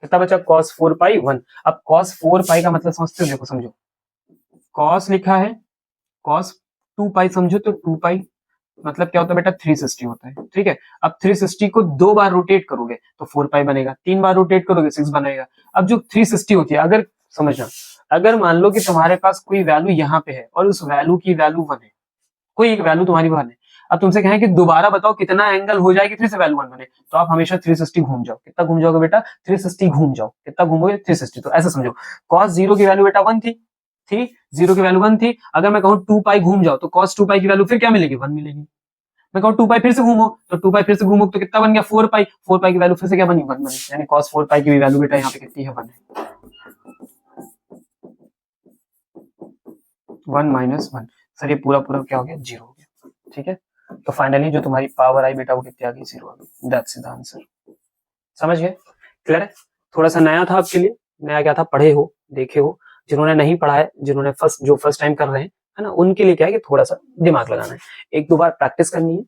कितना बचा? cos 4 पाई 1। अब cos 4 पाई का मतलब समझते हो? देखो समझो, cos लिखा है, cos 2 पाई समझो तो 2 पाई मतलब क्या होता है बेटा? 360 होता है। ठीक है, अब 360 को 2 बार रोटेट करोगे तो 4 पाई बनेगा, 3 बार रोटेट करोगे 6 बनेगा। अब जो 360 होती है, अगर समझना, अगर मान लो कि तुम्हारे पास कोई वैल्यू यहाँ पे है और उस वैल्यू की वैल्यू 1 है, कोई एक वैल्यू तुम्हारी 1 है, अब तुमसे कहें कि दोबारा बताओ कितना एंगल हो जाएगी फिर से वैल्यू 1 बने, तो आप हमेशा 360 घूम जाओ। कितना घूम जाओगे बेटा? 360 घूम जाओ। कितना घूमोगे? 360। तो ऐसा समझो, cos 0 की वैल्यू बेटा 1 थी, 0 की वैल्यू 1 थी, अगर मैं कहूं 2 पाई घूम जाओ तो cos 2 पाई की वैल्यू फिर क्या मिलेगी? 1 मिलेगी। मैं कहूँ 2 पाई फिर से घूमो, तो 2 पाई फिर से घूमो तो कितना बन गया 4 पाई, 4 पाई की वैल्यू फिर से क्या बनी 1 बनी, यानी cos 4 पाई की भी वैल्यू बेटा यहाँ पे कितनी है 1 है, 1 माइनस 1। सर ये पूरा पूरा क्या हो गया 0 हो गया, ठीक है। तो फाइनली जो तुम्हारी पावर आई बेटा वो कितनी आ गई 0 आ गई, दैट्स द आंसर। समझ गए, क्लियर है। थोड़ा सा नया था आपके लिए, नया क्या था, पढ़े हो देखे हो, जिन्होंने नहीं पढ़ा है, जिन्होंने फर्स्ट टाइम कर रहे हैं है ना, उनके लिए क्या है कि थोड़ा सा दिमाग लगाना है, एक दो बार प्रैक्टिस करनी है।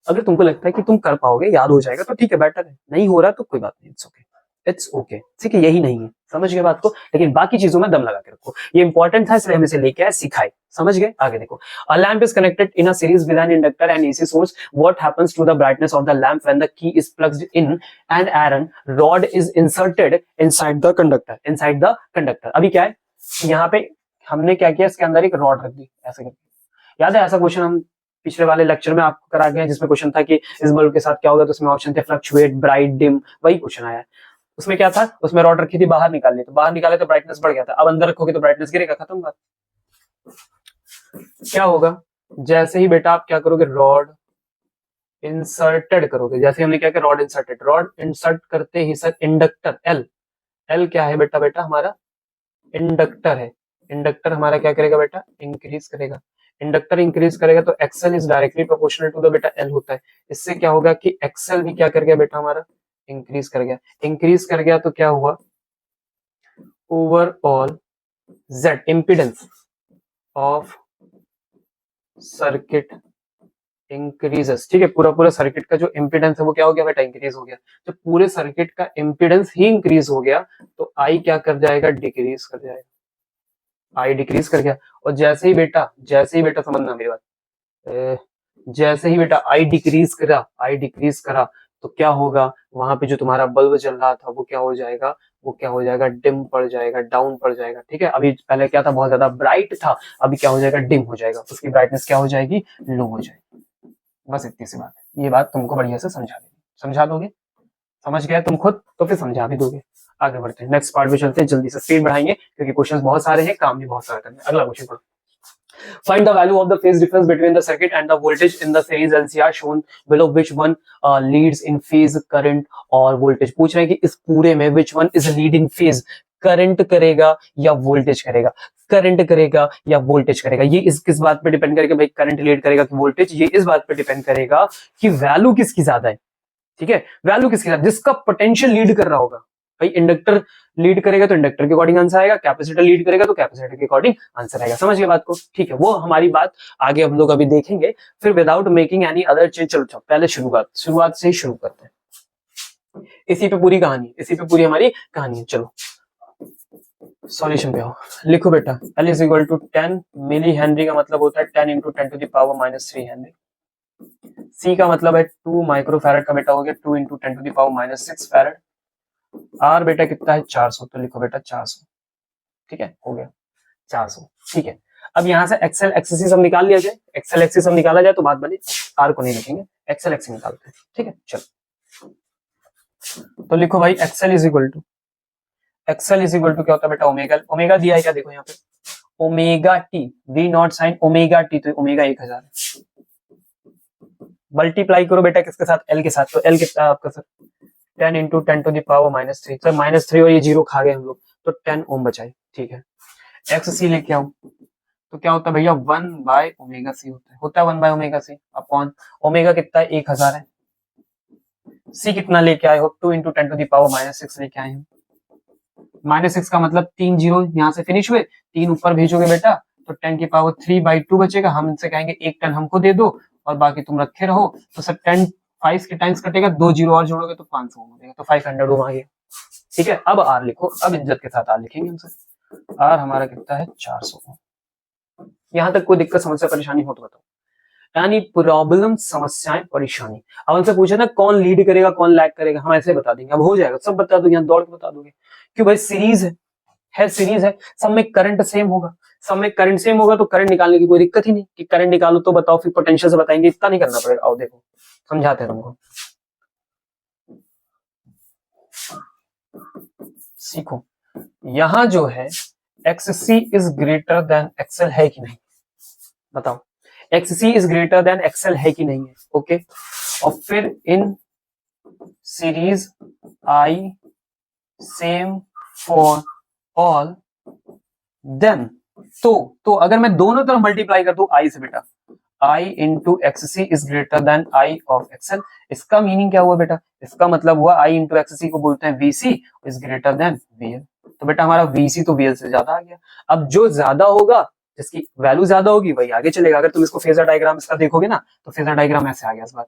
अगर तुमको लगता है कि तुम कर पाओगे, याद हो जाएगा तो ठीक है, बेटर है, नहीं हो रहा तो कोई बात नहीं, इट्स ओके, इट्स ओके, ठीक है, यही नहीं है, समझ गए बात को। लेकिन बाकी चीजों में दम लगा के रखो, ये इंपॉर्टेंट था इसलिए हम इसे लेके आए, सिखाए, समझ गए। आगे देखो, a lamp is connected in a series with an inductor and AC source, what happens to the brightness of the lamp when the key is plugged in and iron rod is inserted inside the conductor, inside the conductor. अभी क्या है, यहाँ पे हमने क्या किया, इसके अंदर एक रॉड रख दी ऐसे करके, याद है ऐसा क्वेश्चन हम पिछले वाले लेक्चर में आपको करा गया, जिसमें क्वेश्चन था कि इस बल्ब के साथ क्या होगा, तो उसमें ऑप्शन थे फ्लक्चुएट, ब्राइट, डिम, वही क्वेश्चन आया है। उसमें क्या था, उसमें रॉड रखी थी, बाहर निकाल ली, तो बाहर निकाले तो ब्राइटनेस बढ़ गया था, अब अंदर रखोगे तो ब्राइटनेस गिरेगा, खत्म बात। क्या होगा, जैसे ही बेटा आप क्या करोगे, रॉड इंसर्टेड करोगे, जैसे हमने क्या किया, रॉड इंसर्टेड, रॉड इंसर्ट करते ही सर इंडक्टर एल, एल क्या है बेटा, बेटा हमारा इंडक्टर है, इंडक्टर हमारा क्या करेगा बेटा, इंक्रीज करेगा, इंडक्टर इंक्रीज करेगा तो XL is directly proportional to the बेटा एल होता है। इससे क्या होगा कि एक्सएल भी क्या कर गया बेटा हमारा, इंक्रीज कर गया, इंक्रीज कर गया तो क्या हुआ, overall Z impedance of circuit increases, ठीक है, पूरा पूरा सर्किट का जो इंपीडेंस है वो क्या हो गया बेटा, इंक्रीज हो गया। जब पूरे सर्किट का इंपीडेंस ही इंक्रीज हो गया तो आई क्या कर जाएगा, डिक्रीज कर जाएगा, आई डिक्रीज कर गया। और जैसे ही बेटा समझना मेरी बात, जैसे ही बेटा आई डिक्रीज करा तो क्या होगा, वहां पे जो तुम्हारा बल्ब जल रहा था वो क्या हो जाएगा, वो क्या हो जाएगा, डिम पड़ जाएगा, डाउन पड़ जाएगा, ठीक है। अभी पहले क्या था, बहुत ज्यादा ब्राइट था, अभी क्या हो जाएगा, डिम हो जाएगा, उसकी ब्राइटनेस क्या हो जाएगी, लो हो जाएगी। बस इतनी सी बात है, ये बात तुमको बढ़िया से समझा दोगे, समझ गए तुम खुद तो फिर समझा भी दोगे। आगे बढ़ते हैं, नेक्स्ट पार्ट में चलते हैं, जल्दी से स्पीड बढ़ाएंगे क्योंकि क्वेश्चंस बहुत सारे हैं, काम भी बहुत सारा करना है। अगला क्वेश्चन पढ़ो, find the value of the phase difference between the circuit and the voltage in the series LCR shown below, which one leads in phase current और voltage। पूछ रहे हैं कि इस पूरे में which one is lead in phase, current करेगा या वोल्टेज करेगा, करंट करेगा या वोल्टेज करेगा। ये इस किस बात पे डिपेंड करेगा भाई, करंट लीड करेगा कि वोल्टेज, ये इस बात पे डिपेंड करेगा कि वैल्यू किसकी ज्यादा है, ठीक है, वैल्यू किसकी ज्यादा, जिसका पोटेंशियल लीड कर रहा होगा। भाई इंडक्टर लीड करेगा तो इंडक्टर के अकॉर्डिंग आंसर आएगा, कैपेसिटर लीड करेगा तो कैपेसिटर के अकॉर्डिंग आंसर आएगा। समझ गए बात को, ठीक है, वो हमारी बात आगे हम लोग अभी देखेंगे। फिर without making any other change, चलो पहले शुरुआत से ही शुरू करते हैं, इसी पे पूरी कहानी, इसी पे पूरी हमारी कहानी है। चलो सॉल्यूशन पे आओ, लिखो बेटा L is equal to 10 millihenry का मतलब होता है 10 into 10 to the power minus 3 henry. C का मतलब है 2 माइक्रो फैरड का बेटा हो गया 2 into 10 to the power minus 6 farad. R बेटा कितना है 400, तो लिखो बेटा 400, ठीक है, हो गया 400, ठीक है। अब यहाँ से एक्सएल एक्सेस सब निकाल लिया जाए, एक्सएल एक्सेस सब निकाला जाए तो बात बनी, R को नहीं लिखेंगे, एक्सएल एक्सेस निकालते हैं, ठीक है। चलो तो लिखो भाई एक्सएल इज इक्वल टू क्या होता है बेटा, ओमेगा, ओमेगा दिया है क्या, देखो यहाँ पे omega t, v naught sine omega T, तो ओमेगा 1000 है। मल्टीप्लाई करो बेटा किसके साथ, एल के साथ, तो एल कितना है आपका sir 10 into 10 to the power minus 3, sir minus 3 और ये 0 खा गए हम लोग, तो 10 ओम बचाए, ठीक है। एक्स सी लेके आऊं तो क्या होता है भैया 1 बाय ओमेगा सी होता है 1 by omega C upon omega कितना है 1000 है। सी कितना लेके आए हो 2 into 10 to the power minus 6 लेके आए हो, माइनस 6 का मतलब 3 जीरो यहाँ से फिनिश हुए, 3 ऊपर भेजोगे बेटा तो 10 की पावर 3 बाई 2 बचेगा। हम इनसे कहेंगे 1 10 हमको दे दो और बाकी तुम रखे रहो, तो सर 10 5 के टाइम्स कटेगा, 2 जीरो और जोड़ोगे तो 500 ओम हो जाएगा, तो 500 ओम आ गया, ठीक है। अब आर लिखो, अब इज्जत के साथ आर लिखेंगे हम सर, आर हमारा कितना है 400 ओम। यहाँ तक कोई दिक्कत समस्या परेशानी हो तो बताओ, यानी प्रॉब्लम समस्याएं परेशानी। अब हमसे पूछे ना कौन लीड करेगा कौन लैग करेगा, हम ऐसे बता देंगे, अब हो जाएगा, सब बता दोगे, यहाँ दौड़ के बता दोगे, क्यों भाई सीरीज है सीरीज है, सब में करंट सेम होगा, सब में करंट सेम होगा तो करंट निकालने की कोई दिक्कत ही नहीं, कि करंट निकालो तो बताओ, फिर पोटेंशियल से बताएंगे, इतना नहीं करना पड़ेगा। आओ देखो समझाते हैं तुमको, सीखो। यहां जो है X C is greater than XL है कि नहीं, बताओ। XC is greater than XL है कि नहीं है, ओके। और फिर in series I same for all, then तो अगर मैं दोनों तरफ मल्टीप्लाई कर दूं I से बेटा, I into XC is greater then I of XL, इसका मीनिंग क्या हुआ बेटा, इसका मतलब हुआ I इंटू XC को बोलते हैं VC is greater then VL। तो बेटा हमारा VC तो VL से ज्यादा आ गया। अब जो ज्यादा होगा, जिसकी वैल्यू ज्यादा होगी वही आगे चलेगा। अगर तुम इसको फेजर डायग्राम इसका देखोगे ना, तो फेजर डायग्राम ऐसे आ गया, इस बार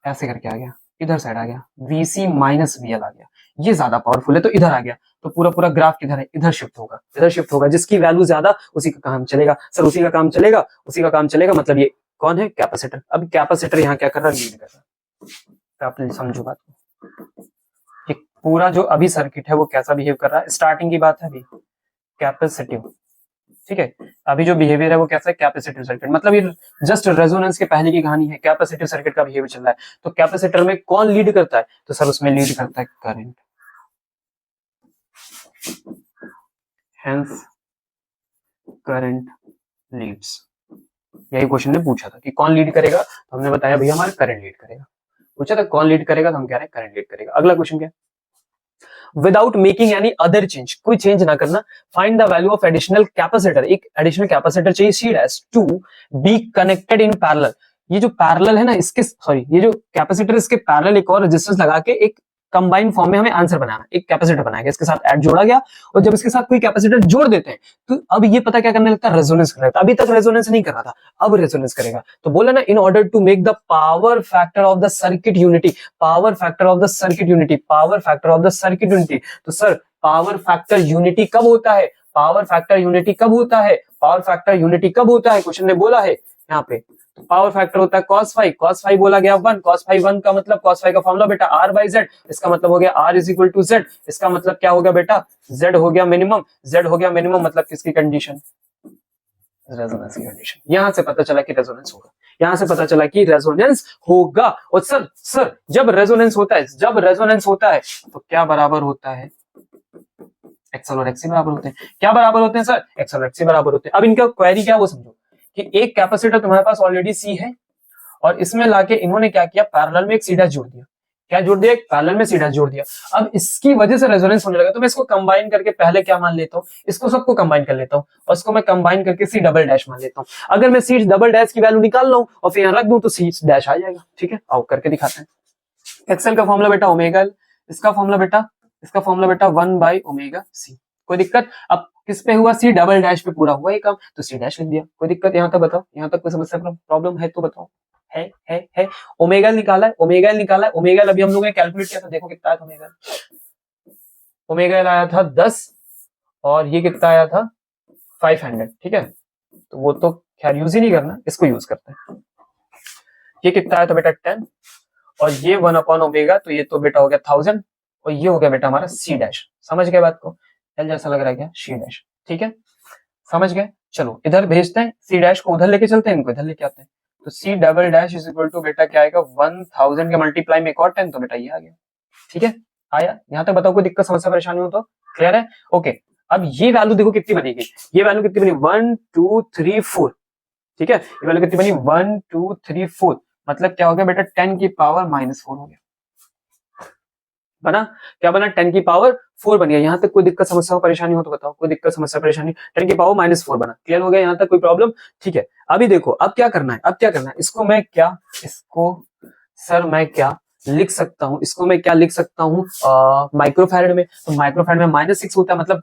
ऐसे करके आ गया, इधर साइड आ गया, VC माइनस VL आ गया, ये ज्यादा पावरफुल है तो इधर आ गया। तो पूरा पूरा ग्राफ किधर है, इधर शिफ्ट होगा, इधर शिफ्ट होगा। जिसकी वैल्यू ज्यादा उसी का काम चलेगा। सर उसी का काम चलेगा, उसी का काम चलेगा, मतलब ये कौन है, कैपेसिटर। अब कैपेसिटर यहाँ क्या कर रहा है, लीड कर रहा है। तो आप समझो बात को, ये पूरा जो अभी सर्किट है वो कैसा बिहेव कर रहा है, स्टार्टिंग की बात है अभी, कैपेसिटिव, ठीक है। अभी जो बिहेवियर है वो कैसा है, कैपेसिटिव सर्किट, मतलब ये जस्ट रेजोनेंस के पहले की कहानी है, कैपेसिटिव सर्किट का बिहेवियर चल रहा है। तो कैपेसिटर में कौन लीड करता है, तो सर उसमें लीड करता है करंट, हेंस करंट लीड्स। यही क्वेश्चन ने पूछा था कि कौन लीड करेगा, तो हमने बताया भैया हमारा करंट लीड करेगा। पूछा था कौन लीड करेगा, तो हम कह रहे हैं करंट लीड करेगा। अगला क्वेश्चन क्या, without making any other change, कोई चेंज ना करना, find the value of additional capacitor, एक एडिशनल कैपेसिटर चाहिए C dash to be connected in parallel. ये जो पैरेलल है ना, इसके सॉरी ये जो कैपेसिटर इसके पैरेलल एक और रेजिस्टेंस लगा के एक कंबाइन फॉर्म में हमें आंसर बनाना, एक कैपेसिटर बनाएगा, इसके साथ ऐड जोड़ा गया, और जब इसके साथ कोई कैपेसिटर जोड़ देते हैं तो अब ये पता क्या करने लगता है, रेजोनेंस करने लगता है। अभी तक रेजोनेंस नहीं कर रहा था, अब रेजोनेंस करेगा। तो बोला ना, in order to make the power factor of the circuit unity, power factor of the circuit unity, power factor of the circuit unity. तो सर पावर फैक्टर यूनिटी कब होता है, पावर फैक्टर यूनिटी कब होता है, पावर फैक्टर यूनिटी कब होता है, क्वेश्चन ने बोला है यहाँ पे। तो पावर फैक्टर होता है cos फाई, cos फाई बोला गया 1, cos फाई 1 का मतलब cos फाई का फॉर्मूला बेटा R बाई Z, इसका मतलब हो गया R is equal to Z, इसका मतलब क्या हो गया बेटा, Z हो गया मिनिमम, Z हो गया मिनिमम मतलब किसकी कंडीशन, रेजोनेंस की कंडीशन। यहां से पता चला कि रेजोनेंस होगा, यहां से पता चला कि रेजोनेंस होगा। और सर जब रेजोनेंस होता है, जब रेजोनेंस होता है तो क्या बराबर होता है, एक्सएल और एक्सी बराबर होते हैं। क्या बराबर होते हैं सर, एक्सएल और एक्सी बराबर होते हैं। अब इनका क्वेरी क्या वो समझो, कि एक कैपेसिटर तुम्हारे पास ऑलरेडी C है, और इसमें लाके इन्होंने क्या किया, पैरेलल में एक C डैश जोड़ दिया। क्या जोड़ दिया, एक पैरेलल में C डैश जोड़ दिया। अब इसकी वजह से रेजोनेंस होने लगा, तो मैं इसको कंबाइन करके पहले क्या मान लेता हूँ, इसको सबको कंबाइन कर लेता हूँ, और इसको मैं कंबाइन करके C डबल डैश मान लेता हूँ। अगर मैं C डबल डैश की वैल्यू निकाल लूं और फिर यहाँ रख दूं तो C डैश आ जाएगा। ठीक है, आओ करके दिखाते हैं। एक्सएल का फॉर्मूला बेटा ओमेगा L, इसका फॉर्मूला बेटा 1 बाई ओमेगा C। कोई दिक्कत, अब किस पे हुआ, C डबल डैश पे पूरा हुआ ये काम, तो C डैश लिख दिया। कोई दिक्कत यहाँ तक बताओ, यहाँ तक कोई समस्या प्रॉब्लम है तो बताओ। है ओमेगा निकाला है, ओमेगा अभी हम लोगों ने कैलकुलेट किया था, देखो कितना आया था ओमेगा आया था 10, और ये कितना आया था 500। ठीक है, तो वो तो खैर यूज ही नहीं करना, इसको यूज करते हैं। ये कितना आया था बेटा 10, और ये 1 अपॉन ओमेगा, तो ये तो बेटा हो गया 1000, और ये हो गया बेटा हमारा C डैश। समझ गए बात को, एल जैसा लग रहा है क्या, C डैश। ठीक है, समझ गए। चलो इधर भेजते हैं, C डैश को उधर लेके चलते हैं, इनको इधर लेके आते हैं। तो C double dash is equal to बेटा क्या आएगा, 1000 के मल्टीप्लाई में एक और 10, तो बेटा ये आ गया। ठीक है, आया। यहाँ तक बताओ कोई दिक्कत समस्या परेशानी हो तो, क्लियर है, ओके। अब ये वैल्यू देखो कितनी बनेगी, ये वैल्यू कितनी बनी, 1 2 3 4। ठीक है, ये वैल्यू कितनी बनी, 1 2 3 4, मतलब क्या हो गया बेटा 10 की पावर -4 हो गया। बना क्या बना, 10 की पावर 4 बन गया। यहाँ तक कोई दिक्कत समस्या परेशानी हो तो बताओ, कोई दिक्कत समस्या परेशानी, 10 की पावर -4 बना, क्लियर हो गया यहाँ तक कोई प्रॉब्लम। ठीक है, अभी देखो अब क्या करना है, इसको मैं क्या, इसको सर मैं क्या लिख सकता हूँ, इसको मैं क्या लिख सकता हूँ माइक्रोफैरड में। तो माइक्रोफैरड में -6 होता है,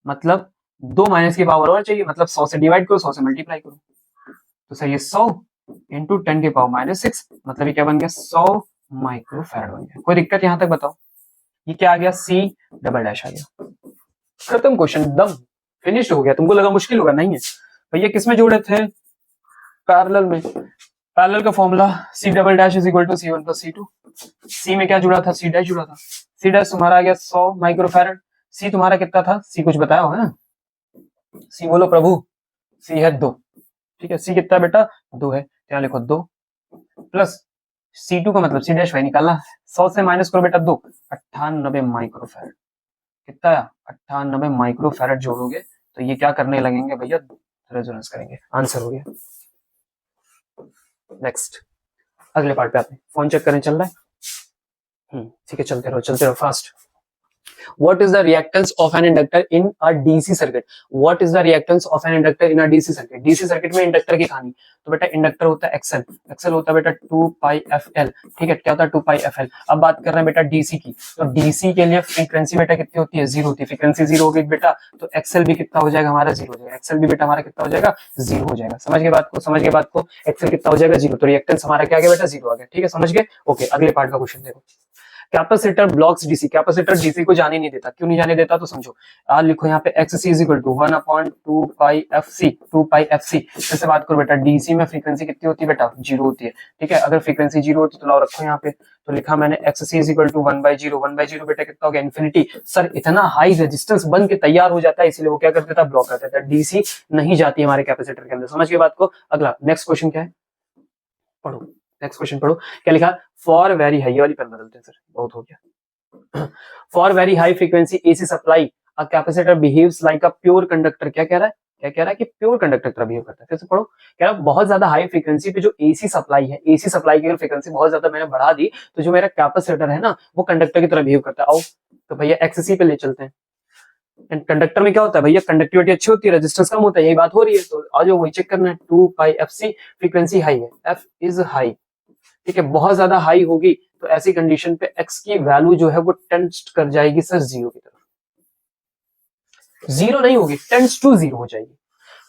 मतलब 2 माइनस की पावर और चाहिए, मतलब 100 से डिवाइड करो, 100 से मल्टीप्लाई करो। तो सर ये 100 इंटू 10 की पावर -6, मतलब ये क्या बन गया, 100 माइक्रोफैरड बन गया। कोई दिक्कत यहाँ तक बताओ, ये क्या आ गया, C डबल डैश आ गया। खत्म क्वेश्चन, दम फिनिश हो गया। तुमको लगा मुश्किल होगा, नहीं है भैया। किसमें जोड़े थे, पैरेलल में। पैरेलल का formula C double dash is equal to C1 plus C2। C में क्या जुड़ा था, C डैश जुड़ा था। C डैश तुम्हारा आ गया 100 माइक्रोफैरड। C तुम्हारा कितना था, C कुछ बताया होगा ना, C बोलो प्रभु, C है 2। ठीक है, C कितना बेटा 2 है, यहाँ लिखो 2 प्लस C2 का मतलब C डैश वही निकालना, 100 से माइनस करो बेटा 2, 98 माइक्रोफैरड। कितना आया, 98 माइक्रोफैरड जोड़ोगे तो ये क्या करने लगेंगे भैया, रेजोनेंस करेंगे। आंसर हो गया। नेक्स्ट अगले पार्ट पे आते हैं। फोन चेक करें, चल रहा है? ठीक है, चलते रहो fast. What is the reactance of an inductor in a DC circuit? What is the reactance of an inductor in a DC circuit? DC circuit में इंडक्टर की कहानी, तो बेटा इंडक्टर होता है XL, XL होता है बेटा 2πfL, ठीक है, क्या होता है 2πfL। अब बात कर रहे हैं बेटा DC की, तो DC के लिए फ्रीक्वेंसी बेटा कितनी होती है, 0 होती है। फ्रीक्वेंसी 0 होगी बेटा, तो XL भी कितना हो जाएगा हमारा, 0 हो जाएगा। XL भी बेटा हमारा कितना हो जाएगा, 0 हो जाएगा। समझ गए बात को, XL कितना हो जाएगा, 0। तो रिएक्टेंस हमारा क्या आ गया बेटा, 0 आ गया। ठीक है, समझ गए? ओके, अगले पार्ट का क्वेश्चन देखो। Capacitor blocks DC, capacitor DC को जाने नहीं देता। क्यों नहीं जाने देता, तो समझो। लिखो यहाँ पे XC is equal to 1/2πfc, 2πfc। जैसे बात करो बेटा, डीसी में फ्रीक्वेंसी कितनी होती है बेटा, 0 होती है। ठीक है, अगर फ्रीक्वेंसी 0 होती है तो लाओ रखो यहाँ पे, तो लिखा मैंने XC इज इक्वल टू 1/0, 1/0 बेटा कितना हो गया, इन्फिनिटी। सर इतना हाई रेजिस्टेंस बन के तैयार हो जाता है, इसलिए वो क्या कर देता है, ब्लॉक कर देता है। डीसी नहीं जाती हमारे कैपेसिटर के अंदर। समझ गए बात को? अगला नेक्स्ट क्वेश्चन क्या है, पढ़ो। नेक्स्ट क्वेश्चन पढ़ो, क्या लिखा, फॉर वेरी हाई, ये वाली पेन बदलते हैं सर, बहुत हो गया। For very high frequency AC supply a capacitor behaves like a pure conductor. क्या कह रहा है, क्या कह रहा है कि प्योर कंडक्टर तरह बिहेव करता है। फिर से पढ़ो, कह रहा है बहुत ज्यादा हाई फ्रीक्वेंसी पे जो एसी सप्लाई है, एसी सप्लाई की अगर फ्रीक्वेंसी बहुत ज्यादा मैंने बढ़ा दी, तो जो मेरा कैपेसिटर है ना, वो कंडक्टर की तरह बिहेव करता है। आओ तो भैया एक्ससी पे ले चलते हैं। कंडक्टर में क्या होता है भैया, कंडक्टिविटी अच्छी होती है, रेजिस्टेंस कम होता है, यही बात हो रही है। तो आज वही चेक करना है, 2πfc, फ्रीक्वेंसी हाई है, f इज हाई। ठीक है, बहुत ज्यादा हाई होगी तो ऐसी कंडीशन पे x की वैल्यू जो है वो टेंड्स कर जाएगी सर 0 की तरफ। 0 नहीं होगी, टेंड्स टू 0 हो जाएगी।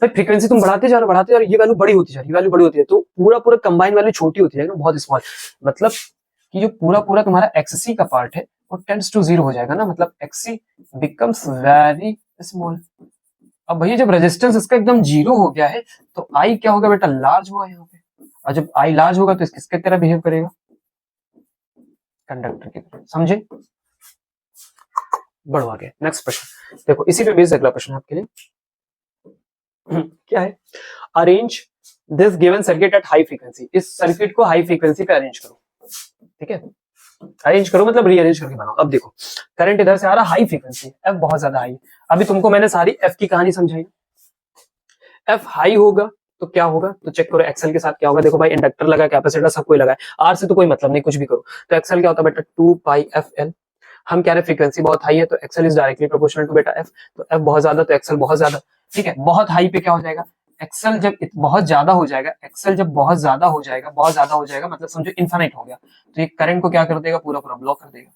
भाई फ्रीक्वेंसी तुम बढ़ाते जा रहे हो, ये वैल्यू बड़ी होती जा रही है, वैल्यू बड़ी होती है, तो पूरा कंबाइन वैल्यू छोटी होती है ना, बहुत स्मॉल। मतलब कि जो पूरा तुम्हारा XC का पार्ट है वो टेंड्स टू 0 हो जाएगा ना, मतलब XC बिकम्स वेरी स्मॉल। अब भैया जब रेजिस्टेंस इसका एकदम 0 हो गया है, तो I क्या होगा बेटा, लार्ज होगा यहाँ पे। और जब I लार्ज होगा तो किसके तरह बिहेव करेगा, कंडक्टर की तरह। समझे? बढ़ो आगे, नेक्स्ट प्रश्न देखो, इसी पे बेस्ड अगला प्रश्न आपके लिए। क्या है, arrange this given circuit at high frequency. इस सर्किट को हाई फ्रीक्वेंसी पे अरेंज करो। ठीक है, अरेंज करो मतलब रीअरेंज करके बनाओ। अब देखो, करंट इधर से आ रहा, हाई फ्रीक्वेंसी, एफ बहुत ज्यादा हाई। अभी तुमको मैंने सारी एफ की कहानी समझाई। एफ हाई होगा तो क्या होगा, तो चेक करो एक्सएल के साथ क्या होगा। देखो भाई, इंडक्टर लगा, कैपेसिटर सब कोई लगा है, आर से तो कोई मतलब नहीं, कुछ भी करो। तो एक्सएल क्या होता है बेटा, 2πfl। हम कह रहे फ्रीक्वेंसी बहुत हाई है, तो XL is directly proportional to बेटा एफ। तो एफ बहुत ज्यादा तो एक्सएल बहुत ज्यादा। ठीक है, बहुत हाई पे क्या हो जाएगा, एक्सएल जब बहुत ज्यादा हो जाएगा, एक्सएल जब बहुत ज्यादा हो जाएगा मतलब समझो इन्फिनिट हो गया, तो ये करंट को क्या कर देगा, पूरा ब्लॉक कर देगा।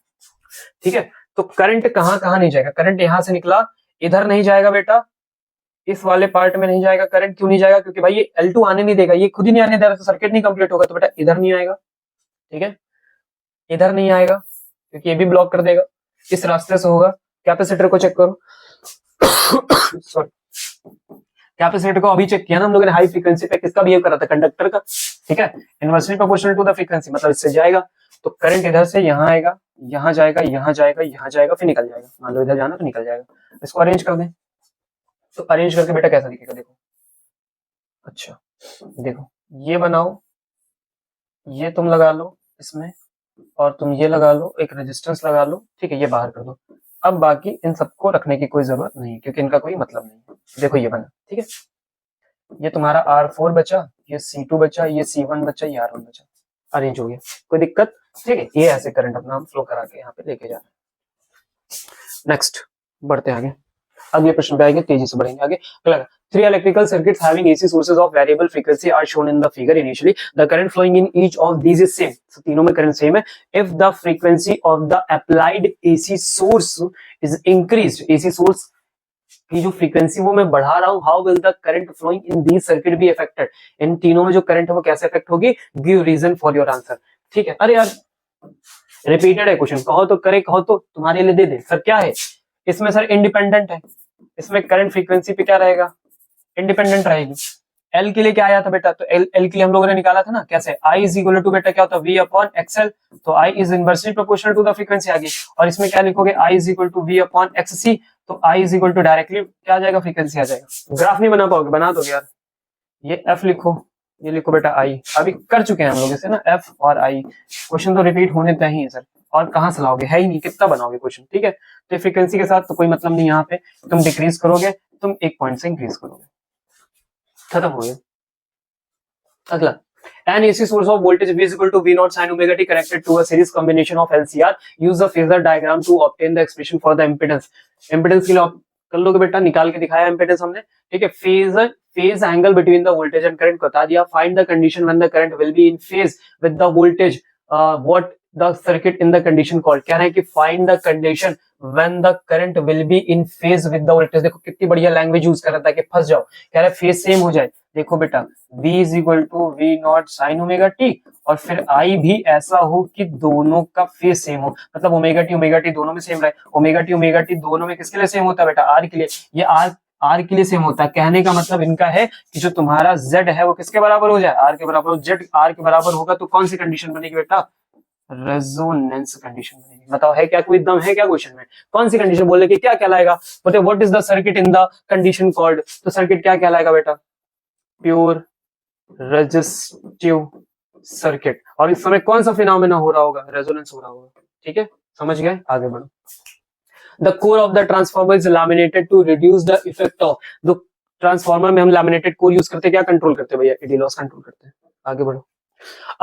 ठीक है, तो करंट कहां नहीं जाएगा, करंट यहां से निकला, इधर नहीं जाएगा बेटा, इस वाले पार्ट में नहीं जाएगा। करंट क्यों नहीं जाएगा, क्योंकि भाई ये L2 आने नहीं देगा, ये खुद ही नहीं आने दे रहा, तो सर्किट नहीं कंप्लीट होगा। तो बेटा इधर नहीं आएगा, ठीक है, इधर नहीं आएगा क्योंकि ये भी ब्लॉक कर देगा, इस रास्ते से होगा। कैपेसिटर को चेक करो, सॉरी, कैपेसिटर को अभी चेक किया ना हम लोगों ने, हाई फ्रीक्वेंसी पे किसका बिहेव कर रहा था, कंडक्टर का। ठीक है, inversely proportional to the frequency, मतलब इससे जाएगा, तो करंट इधर से यहाँ आएगा, यहाँ जाएगा, यहाँ जाएगा, यहाँ जाएगा, फिर निकल जाएगा। मान लो इधर जाना तो निकल जाएगा। इसको अरेंज कर दें, तो अरेंज करके बेटा कैसा दिखेगा, देखो। अच्छा देखो, ये बनाओ, ये तुम लगा लो इसमें, और तुम ये लगा लो, एक रेजिस्टेंस लगा लो। ठीक है, ये बाहर कर दो। अब बाकी इन सबको रखने की कोई जरूरत नहीं है, क्योंकि इनका कोई मतलब नहीं है। देखो ये बना, ठीक है, ये तुम्हारा R4 बचा, ये C2 बचा, ये C1 बचा, ये R1 बचा, अरेंज हो गया, कोई दिक्कत। ठीक है, ये ऐसे करंट अपना हम फ्लो करा के यहाँ पे लेके जा रहे हैं। नेक्स्ट बढ़ते आगे, अगले प्रश्न पे आएंगे, तेजी से बढ़ेंगे आगे। अगला, 3 electrical circuits having AC sources of variable frequency are shown in the figure. Initially, the current flowing in each of these is same. So तीनों में करंट सेम है. If the frequency of the applied AC source is increased, AC source की जो frequency वो मैं बढ़ा रहा हूँ, how will the current flowing in these circuit be affected? इन तीनों में जो करंट है वो कैसे अफेक्ट होगी? Give reason for your answer. ठीक है, अरे यार रिपीटेड है क्वेश्चन, कहो तो करे, कहो तो तुम्हारे लिए दे दे। सर क्या है इसमें, सर इंडिपेंडेंट है, इसमें करंट फ्रीक्वेंसी पे क्या रहेगा, इंडिपेंडेंट रहेगी। एल के लिए क्या आया था बेटा, तो एल के लिए हम लोगों ने निकाला था ना, कैसे, आई इज इक्वल टू बेटा क्या होता है, वी अपॉन एक्सएल। तो I is inversely proportional to the frequency आ गई, और इसमें क्या लिखोगे, I is equal to V upon XC. तो I is equal to directly क्या आ जाएगा, फ्रीक्वेंसी आ जाएगा। ग्राफ नहीं बना पाओगे, बना दोगे यार। ये एफ लिखो, ये लिखो बेटा आई, अभी कर चुके हैं हम लोग इसे ना, एफ और आई। क्वेश्चन तो रिपीट होने तय ही है सर, और कहां से लाओगे, है ही नहीं, कितना बनाओगे क्वेश्चन। ठीक है, तो फ्रीक्वेंसी के साथ तो कोई मतलब नहीं, यहाँ पे तुम डिक्रीज करोगे, तुम एक पॉइंट से इंक्रीज करोगे, खत्म हो गया। अगला, An AC source of voltage V is equal to V naught sin omega t connected to a series combination of LCR. Use the phasor diagram to obtain the expression for the impedance. Impedance के लिए कर लोगे बेटा, निकाल के दिखाया impedance हमने, ठीक है. phase angle between the voltage and current बता दिया. Find the condition when the current will be in phase with the voltage. What the circuit in the condition called. कह रहे हैं कि find the condition when the current will be in phase with the voltage. देखो कितनी बढ़िया language use कर रहा था कि फंस जाओ. कह रहा है फेज सेम हो जाए. देखो बेटा V is equal to V naught sine omega T और फिर I भी ऐसा हो कि दोनों का फेज सेम हो, मतलब ओमेगा टी दोनों में सेम रहे. ओमेगा टी दोनों में किसके लिए सेम होता है बेटा? R के लिए. ये R के लिए सेम होता है. कहने का मतलब इनका है कि जो तुम्हारा Z है वो किसके बराबर हो जाए? R के बराबर हो. Z R के बराबर होगा तो कौन सी कंडीशन बनेगी बेटा? रेजोनेंस कंडीशन बनेगी. बताओ है क्या कोई दम है क्या क्वेश्चन में? कौन सी कंडीशन बोले कि क्या कहलाएगा? बोलते what is the circuit in the condition called. तो सर्किट क्या कहलाएगा बेटा? Pure resistive circuit. और इस समय कौन सा फिनोमेना हो रहा होगा? रेजोनेंस हो रहा होगा. ठीक है, समझ गए? आगे बढ़ो. The core of the transformer is laminated to reduce the effect of. The transformer में हम लैमिनेटेड कोर यूज करते, क्या कंट्रोल करते भैया? एडी लॉस कंट्रोल करते हैं. आगे बढ़ो.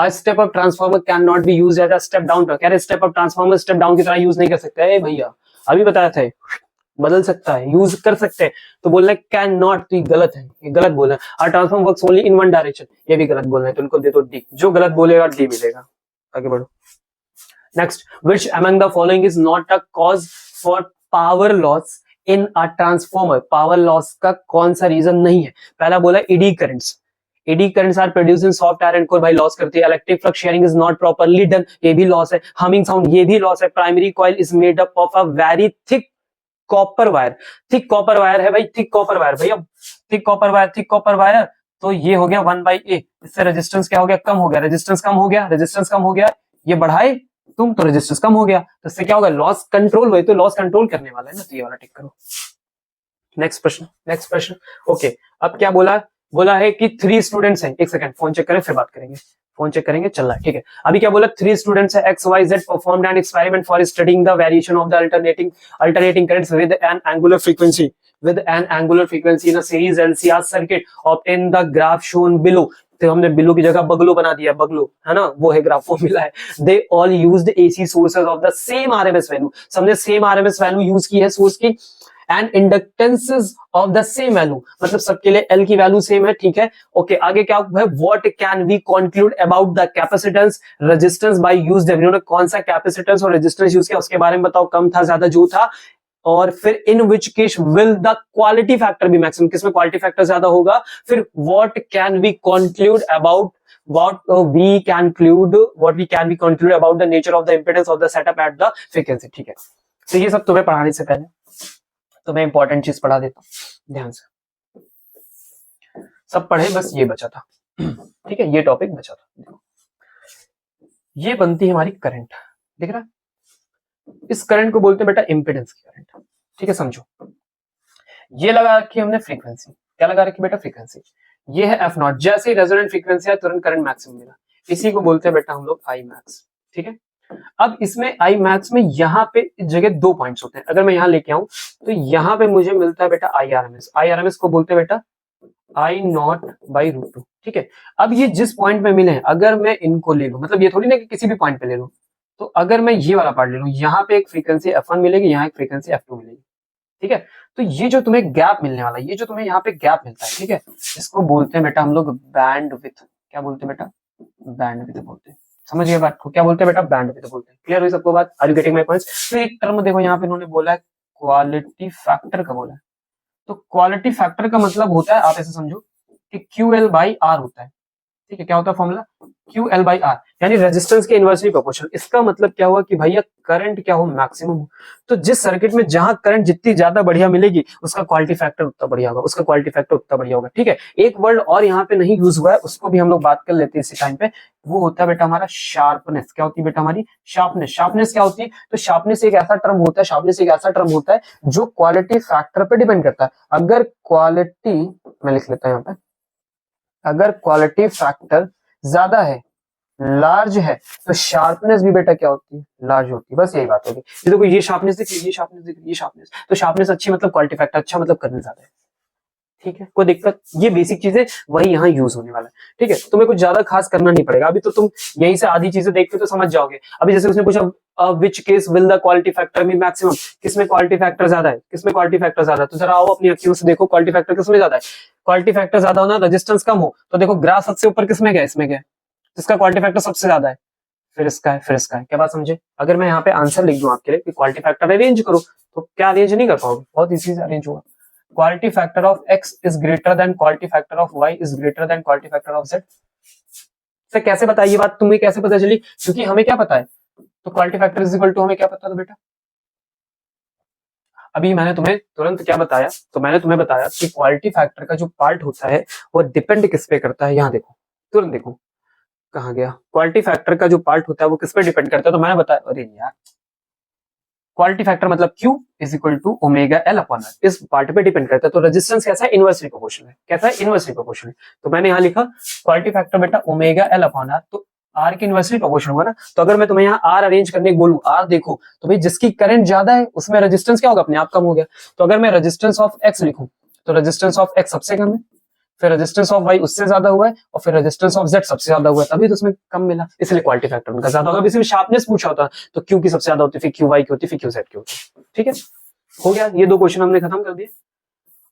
A step up transformer cannot be used as a step down. कह रहे step up transformer step down की तरह यूज नहीं कर सकते. ए भैया अभी बताया था, बदल सकता है, यूज कर सकते हैं. तो बोल रहे कैन नॉट, तो गलत है, ये गलत बोला. और transform works only in one direction, ये भी गलत बोलना है. तो उनको दे दो डी. जो गलत बोलेगा डी मिलेगा. आगे बढ़ो. Next, which among the following is not a cause for power loss in a transformer. Power loss का कौन सा रीजन नहीं है? पहला बोला eddy currents. Eddy currents are produced in soft iron core, भाई लॉस करती है. Electric flux sharing is not properly done, ये भी लॉस है. हमिंग साउंड, ये भी लॉस है. Primary coil is made up of a very thick copper wire. Thick copper wire है भाई, थिक कॉपर वायर भैया, थिक कॉपर वायर. तो ये हो गया 1/a. इससे रेजिस्टेंस क्या हो गया? कम हो गया. रेजिस्टेंस कम हो गया. ये बढ़ाए तुम तो रेजिस्टेंस कम हो गया. तो इससे क्या होगा? लॉस कंट्रोल हुए. तो लॉस कंट्रोल करने वाला है ना, तो ये वाला टिक करो. नेक्स्ट प्रश्न. ओके, अब क्या बोला है कि 3 स्टूडेंट्स हैं. एक सेकंड फोन चेक करें फिर बात करेंगे. फोन चेक करेंगे, चल रहा है, ठीक है. अभी क्या बोला? 3 स्टूडेंट्स है X Y Z performed an experiment for studying the variation of the alternating currents with an angular frequency in a series LCR circuit. Obtain the graph shown below. तो हमने बिलो की जगह बगलो बना दिया. बगलो है ना, वो है ग्राफ, वो मिला है. They all used AC sources of the same RMS value. सबने सेम आरएमएस वैल्यू यूज की है सोर्स की. And inductances of the same value, मतलब सबके लिए एल की वैल्यू सेम है. ठीक है, ओके. आगे क्या है? What can we conclude about the capacitance resistance by used. इन्होंने कौन सा कैपेसिटेंस और रेजिस्टेंस यूज किया उसके बारे में बताओ. कम था, ज्यादा, जो था. और फिर in which case will the quality factor be maximum. किसमें क्वालिटी फैक्टर ज्यादा होगा? फिर what can we conclude about what we can conclude about the nature of the impedance of the setup at the frequency. ठीक है, तो ये सब तुम्हें पढ़ाने से पहले तो मैं इंपॉर्टेंट चीज पढ़ा देता हूं, ध्यान से. सब पढ़े, बस ये बचा था. ठीक है, ये टॉपिक बचा था. ये बनती है हमारी करंट. दिख रहा है? इस करंट को बोलते हैं बेटा इंपेडेंस की करंट. ठीक है, समझो. ये लगा रखी हमने फ्रीक्वेंसी. क्या लगा रखी बेटा? फ्रीक्वेंसी. ये है एफ नॉट. जैसे ही रेजोनेंट फ्रीक्वेंसी है तुरंत करंट मैक्सिमम मिला. इसी को बोलते हैं बेटा हम लोग आई मैक्स. ठीक है, अब इसमें आई मैक्स में यहाँ पे इस जगह 2 पॉइंट्स होते हैं. अगर मैं यहाँ लेके आऊं तो यहाँ पे मुझे मिलता है बेटा आई आर एम एस को बोलते हैं बेटा आई नॉट बाई रूट 2. ठीक है, अब ये जिस पॉइंट में मिले हैं अगर मैं इनको ले लूं, मतलब ये थोड़ी ना कि किसी भी पॉइंट पे ले लूं. तो अगर मैं ये वाला पार्ट ले लूं, यहाँ पे एक फ्रीक्वेंसी F1 मिलेगी, यहाँ एक फ्रीक्वेंसी F2 मिलेगी. ठीक है, तो ये जो तुम्हें गैप मिलने वाला है, ये जो तुम्हें यहाँ पे गैप मिलता है, ठीक है, इसको बोलते हैं बेटा हम लोग बैंड विथ. क्या बोलते हैं बेटा? बैंड विथ बोलते हैं. समझ गए बात को? क्या बोलते हैं बेटा? बैंड विथ बोलते हैं. क्लियर हुई सबको बात? Are you getting my points? तो एक टर्म देखो यहाँ पे इन्होंने बोला है क्वालिटी फैक्टर का बोला है. तो क्वालिटी फैक्टर का मतलब होता है, आप ऐसे समझो कि QL/R होता है. ठीक है, क्या होता है फॉर्मूला? QL/R, यानी रेजिस्टेंस के इनवर्सली प्रोपोर्शनल. इसका मतलब क्या हुआ कि भैया करंट क्या हो? मैक्सिमम हो. तो जिस सर्किट में जहां करंट जितनी ज्यादा बढ़िया मिलेगी उसका क्वालिटी फैक्टर उतना बढ़िया होगा. ठीक है, एक वर्ड और यहाँ पे नहीं यूज हुआ है, उसको भी हम लोग बात कर लेते हैं इसी टाइम पे. वो होता है बेटा हमारा शार्पनेस. क्या होती है बेटा हमारी? शार्पनेस क्या होती है? तो शार्पनेस एक ऐसा टर्म होता है जो क्वालिटी फैक्टर पे डिपेंड करता है. अगर क्वालिटी, मैं लिख लेता हूं यहाँ पे, अगर क्वालिटी फैक्टर ज्यादा है, लार्ज है, तो शार्पनेस भी बेटा क्या होती है? लार्ज होती है. बस यही बात होगी. ये देखो, ये शार्पनेस देखिए, ये शार्पनेस. तो शार्पनेस अच्छी मतलब क्वालिटी फैक्टर अच्छा मतलब करंट ज्यादा है. ठीक है, कोई दिक्कत, ये बेसिक चीजें वही यहाँ यूज होने वाला है। ठीक है, तुम्हें कुछ ज्यादा खास करना नहीं पड़ेगा, अभी तो तुम यहीं से आधी चीजें देख के तो समझ जाओगे। अभी जैसे उसने पूछा which case will the quality factor be maximum, किसमें क्वालिटी फैक्टर ज्यादा है, किसमें क्वालिटी फैक्टर ज्यादा है, तो जरा आओ अपनी अखियों से देखो क्वालिटी फैक्टर किसमें ज्यादा है। क्वालिटी फैक्टर ज्यादा होना, रेजिस्टेंस कम हो, तो देखो ग्राफ सबसे ऊपर किसमें गया, इसमें गया, जिसका क्वालिटी फैक्टर सबसे ज्यादा है, फिर इसका है, फिर इसका है। क्या बात समझे? अगर मैं यहाँ पे आंसर लिख दूं आपके लिए कि क्वालिटी फैक्टर अरेंज करो, तो क्या अरेंज नहीं कर पाओगे, बहुत इजी से अरेंज होगा। Quality factor of X is greater than quality factor of Y is greater than quality factor of Z. Sir कैसे पता, ये बात तुम्हें कैसे पता चली? क्योंकि हमें क्या पता है, तो quality factor is equal to हमें क्या पता था बेटा, अभी मैंने तुम्हें तुरंत क्या बताया, तो मैंने तुम्हें बताया कि क्वालिटी फैक्टर का जो पार्ट होता है वो डिपेंड किस पे करता है। यहाँ देखो, तुरंत देखो कहाँ गया, क्वालिटी फैक्टर का जो पार्ट होता है वो किस पे डिपेंड करता है, तो मैंने बताया, अरे यार क्वालिटी फैक्टर मतलब Q is equal to omega L upon R, इस पार्ट पे डिपेंड करता है। तो रेजिस्टेंस कैसा है, इनवर्सली प्रोपोर्शनल है, कैसा है, इनवर्सली प्रोपोर्शनल है। तो मैंने यहाँ लिखा क्वालिटी फैक्टर बेटा ओमेगा एल अपॉन आर, तो आर के इनवर्सली प्रोपोर्शनल होगा ना। तो अगर मैं तुम्हें यहाँ आर अरेंज करने को बोलूं, आर देखो तो भाई जिसकी करंट ज्यादा है उसमें रेजिस्टेंस क्या होगा, अपने आप कम हो गया। तो अगर मैं रेजिस्टेंस ऑफ एक्स लिखूं, तो रेजिस्टेंस ऑफ एक्स सबसे कम है, फिर रेजिस्टेंस ऑफ वाई उससे ज्यादा हुआ है, और फिर रेजिस्टेंस ऑफ जेड सबसे ज्यादा हुआ है, तभी तो उसमें कम मिला, इसलिए क्वालिटी फैक्टर उनका ज्यादा होगा। इसी में शार्पनेस पूछा होता तो क्यू की सबसे ज्यादा होती, फिर क्यू वाई की होती, फिर क्यू जेड की होती। ठीक है, हो गया, ये दो क्वेश्चन हमने खत्म कर दिए।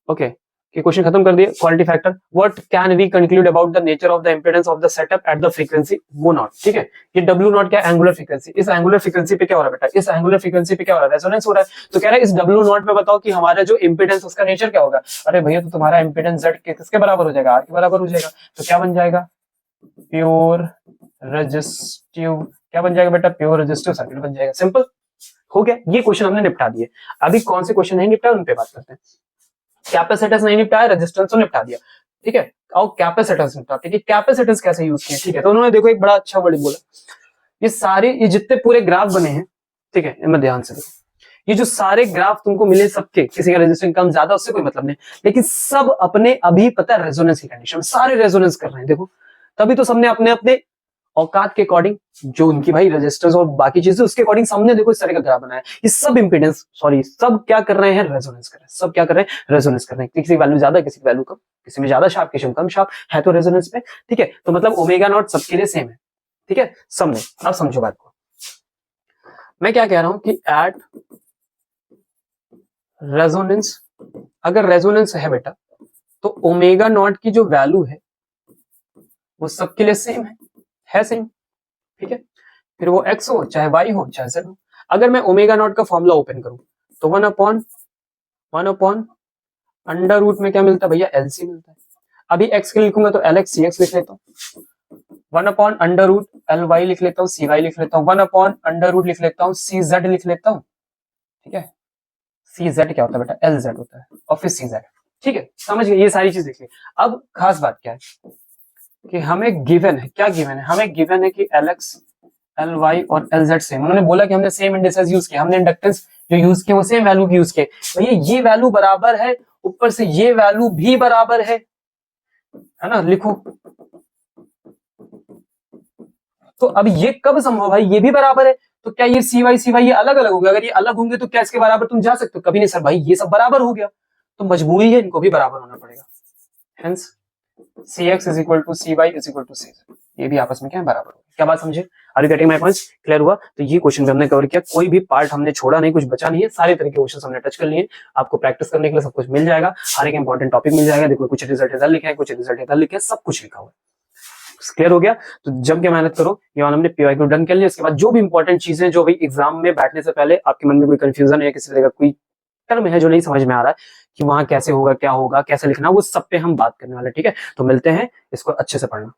ओके, ये क्वेश्चन खत्म कर दिए। Quality factor, what can we conclude about the nature of the impedance of the setup at the frequency वो नॉट। ठीक है, ये डब्ल्यू नॉट क्या, एंगुलर फ्रीक्वेंसी, इस एंगुलर फ्रीक्वेंसी पे क्या हो रहा है बेटा, इस एंगुलर फ्रीक्वेंसी पे क्या हो रहा है, रेजोनेंस हो रहा है। तो कह रहा है इस डब्ल्यू नॉट में बताओ कि हमारा जो इंपेडेंस उसका नेचर क्या होगा। अरे भैया तो तुम्हारा इंपेडेंस जेड किसके बराबर हो जाएगा, आर के बराबर हो जाएगा। तो क्या बन जाएगा, प्योर रेजिस्टिव, क्या बन जाएगा बेटा, प्योर रेजिस्टिव सर्किट बन जाएगा। सिंपल हो गया, ये क्वेश्चन हमने निपटा दिए। अभी कौन से क्वेश्चन नहीं निपटाए उन पे बात करते हैं। कैपेसिटेंस नहीं निपटाया, रेजिस्टेंस तो निपटा दिया। ठीक है, और कैपेसिटेंस निपटाते हैं कि कैपेसिटेंस कैसे यूज किया। ठीक है, तो उन्होंने देखो एक बड़ा अच्छा वर्ड बोला, ये सारे, ये जितने पूरे ग्राफ बने हैं, ठीक है, इनमें ध्यान से देखो, ये जो सारे ग्राफ तुमको मिले सबके, किसी का रेजिस्टेंस कम ज्यादा उससे कोई मतलब नहीं, लेकिन सब अपने अभी पता है रेजोनेंस की कंडीशन में सारे रेजोनेंस कर रहे हैं। देखो तभी तो सबने अपने अपने औकात के अकॉर्डिंग, जो उनकी भाई रेजिस्टेंस और बाकी चीजें उसके अकॉर्डिंग सामने देखो इस तरह का ग्राफ बनाया है। ये सब इंपीडेंस, सॉरी, सब क्या कर रहे हैं, रेजोनेंस कर रहे हैं। सब क्या कर रहे हैं, रेजोनेंस कर रहे हैं। किसी की वैल्यू ज्यादा, किसी की वैल्यू कम, किसी में ज्यादा शार्प, किसी में कम शार्प है, तो रेजोनेंस पे। ठीक है, तो मतलब ओमेगा नॉट सबके लिए सेम है। ठीक है, सब में। अब समझो बात को, मैं क्या कह रहा हूं कि एट रेजोनेंस, अगर रेजोनेंस है बेटा, तो ओमेगा नॉट की जो वैल्यू है वो सबके लिए सेम है सेम। ठीक है, फिर वो x हो चाहे y हो चाहे z हो। अगर मैं ओमेगा नॉट का फॉर्मूला ओपन करूं, तो वन अपॉन अंडर रूट में क्या मिलता है भैया, LC मिलता है। अभी x के लिए लिखूंगा तो LX CX लिख लेता हूं, one upon under root LY लिख लेता हूं, CY लिख लेता हूं, वन अपॉन अंडर रूट लिख लेता हूं, CZ लिख लेता हूं। ठीक है, CZ क्या होता है बेटा, LZ होता है, और फिर CZ। ठीक है, समझ गए, ये सारी चीज देखिए। अब खास बात क्या है कि हमें गिवन है, क्या गिवन है, हमें गिवन है कि LX LY और LZ सेम। उन्होंने बोला कि हमने सेम इंडिसेस यूज किए, हमने इंडक्टेंस जो यूज किए वो सेम वैल्यू की यूज किए। भैया ये वैल्यू बराबर है, ऊपर से ये वैल्यू भी बराबर है ना, लिखो। तो अब ये कब संभव भाई, ये भी बराबर है, तो क्या ये CY ये अलग अलग हो गया? अगर ये अलग होंगे तो क्या इसके बराबर तुम जा सकते हो? कभी नहीं सर भाई, ये सब बराबर हो गया, तो मजबूरी है इनको भी बराबर होना पड़ेगा। Hence CX is equal to CY is equal to CZ, ये भी आपस में क्या है, बराबर हो। क्या बात समझे? Are you getting my points? Clear हुआ? तो ये क्वेश्चन हमने कवर किया, कोई भी पार्ट हमने छोड़ा नहीं, कुछ बचा नहीं है, सारे तरह के क्वेश्चन हमने टच कर लिए। आपको प्रैक्टिस करने के लिए सब कुछ मिल जाएगा, हर एक इंपॉर्टेंट टॉपिक मिल जाएगा। देखो कुछ रिजल्ट इधर लिखे हैं, कुछ रिजल्ट इधर लिखे हैं, सब कुछ लिखा हुआ है। क्लियर हो गया? तो जम के मेहनत करो। ये वाला हमने PYQ डन कर लिया। इसके बाद जो भी इंपॉर्टेंट चीजें, जो भी एग्जाम में बैठने से पहले आपके मन में कोई कंफ्यूजन है, किसी तरह का कोई टर्म है जो नहीं समझ में आ रहा है कि वहां कैसे होगा, क्या होगा, कैसे लिखना, वो सब पे हम बात करने वाले। ठीक है, तो मिलते हैं, इसको अच्छे से पढ़ना।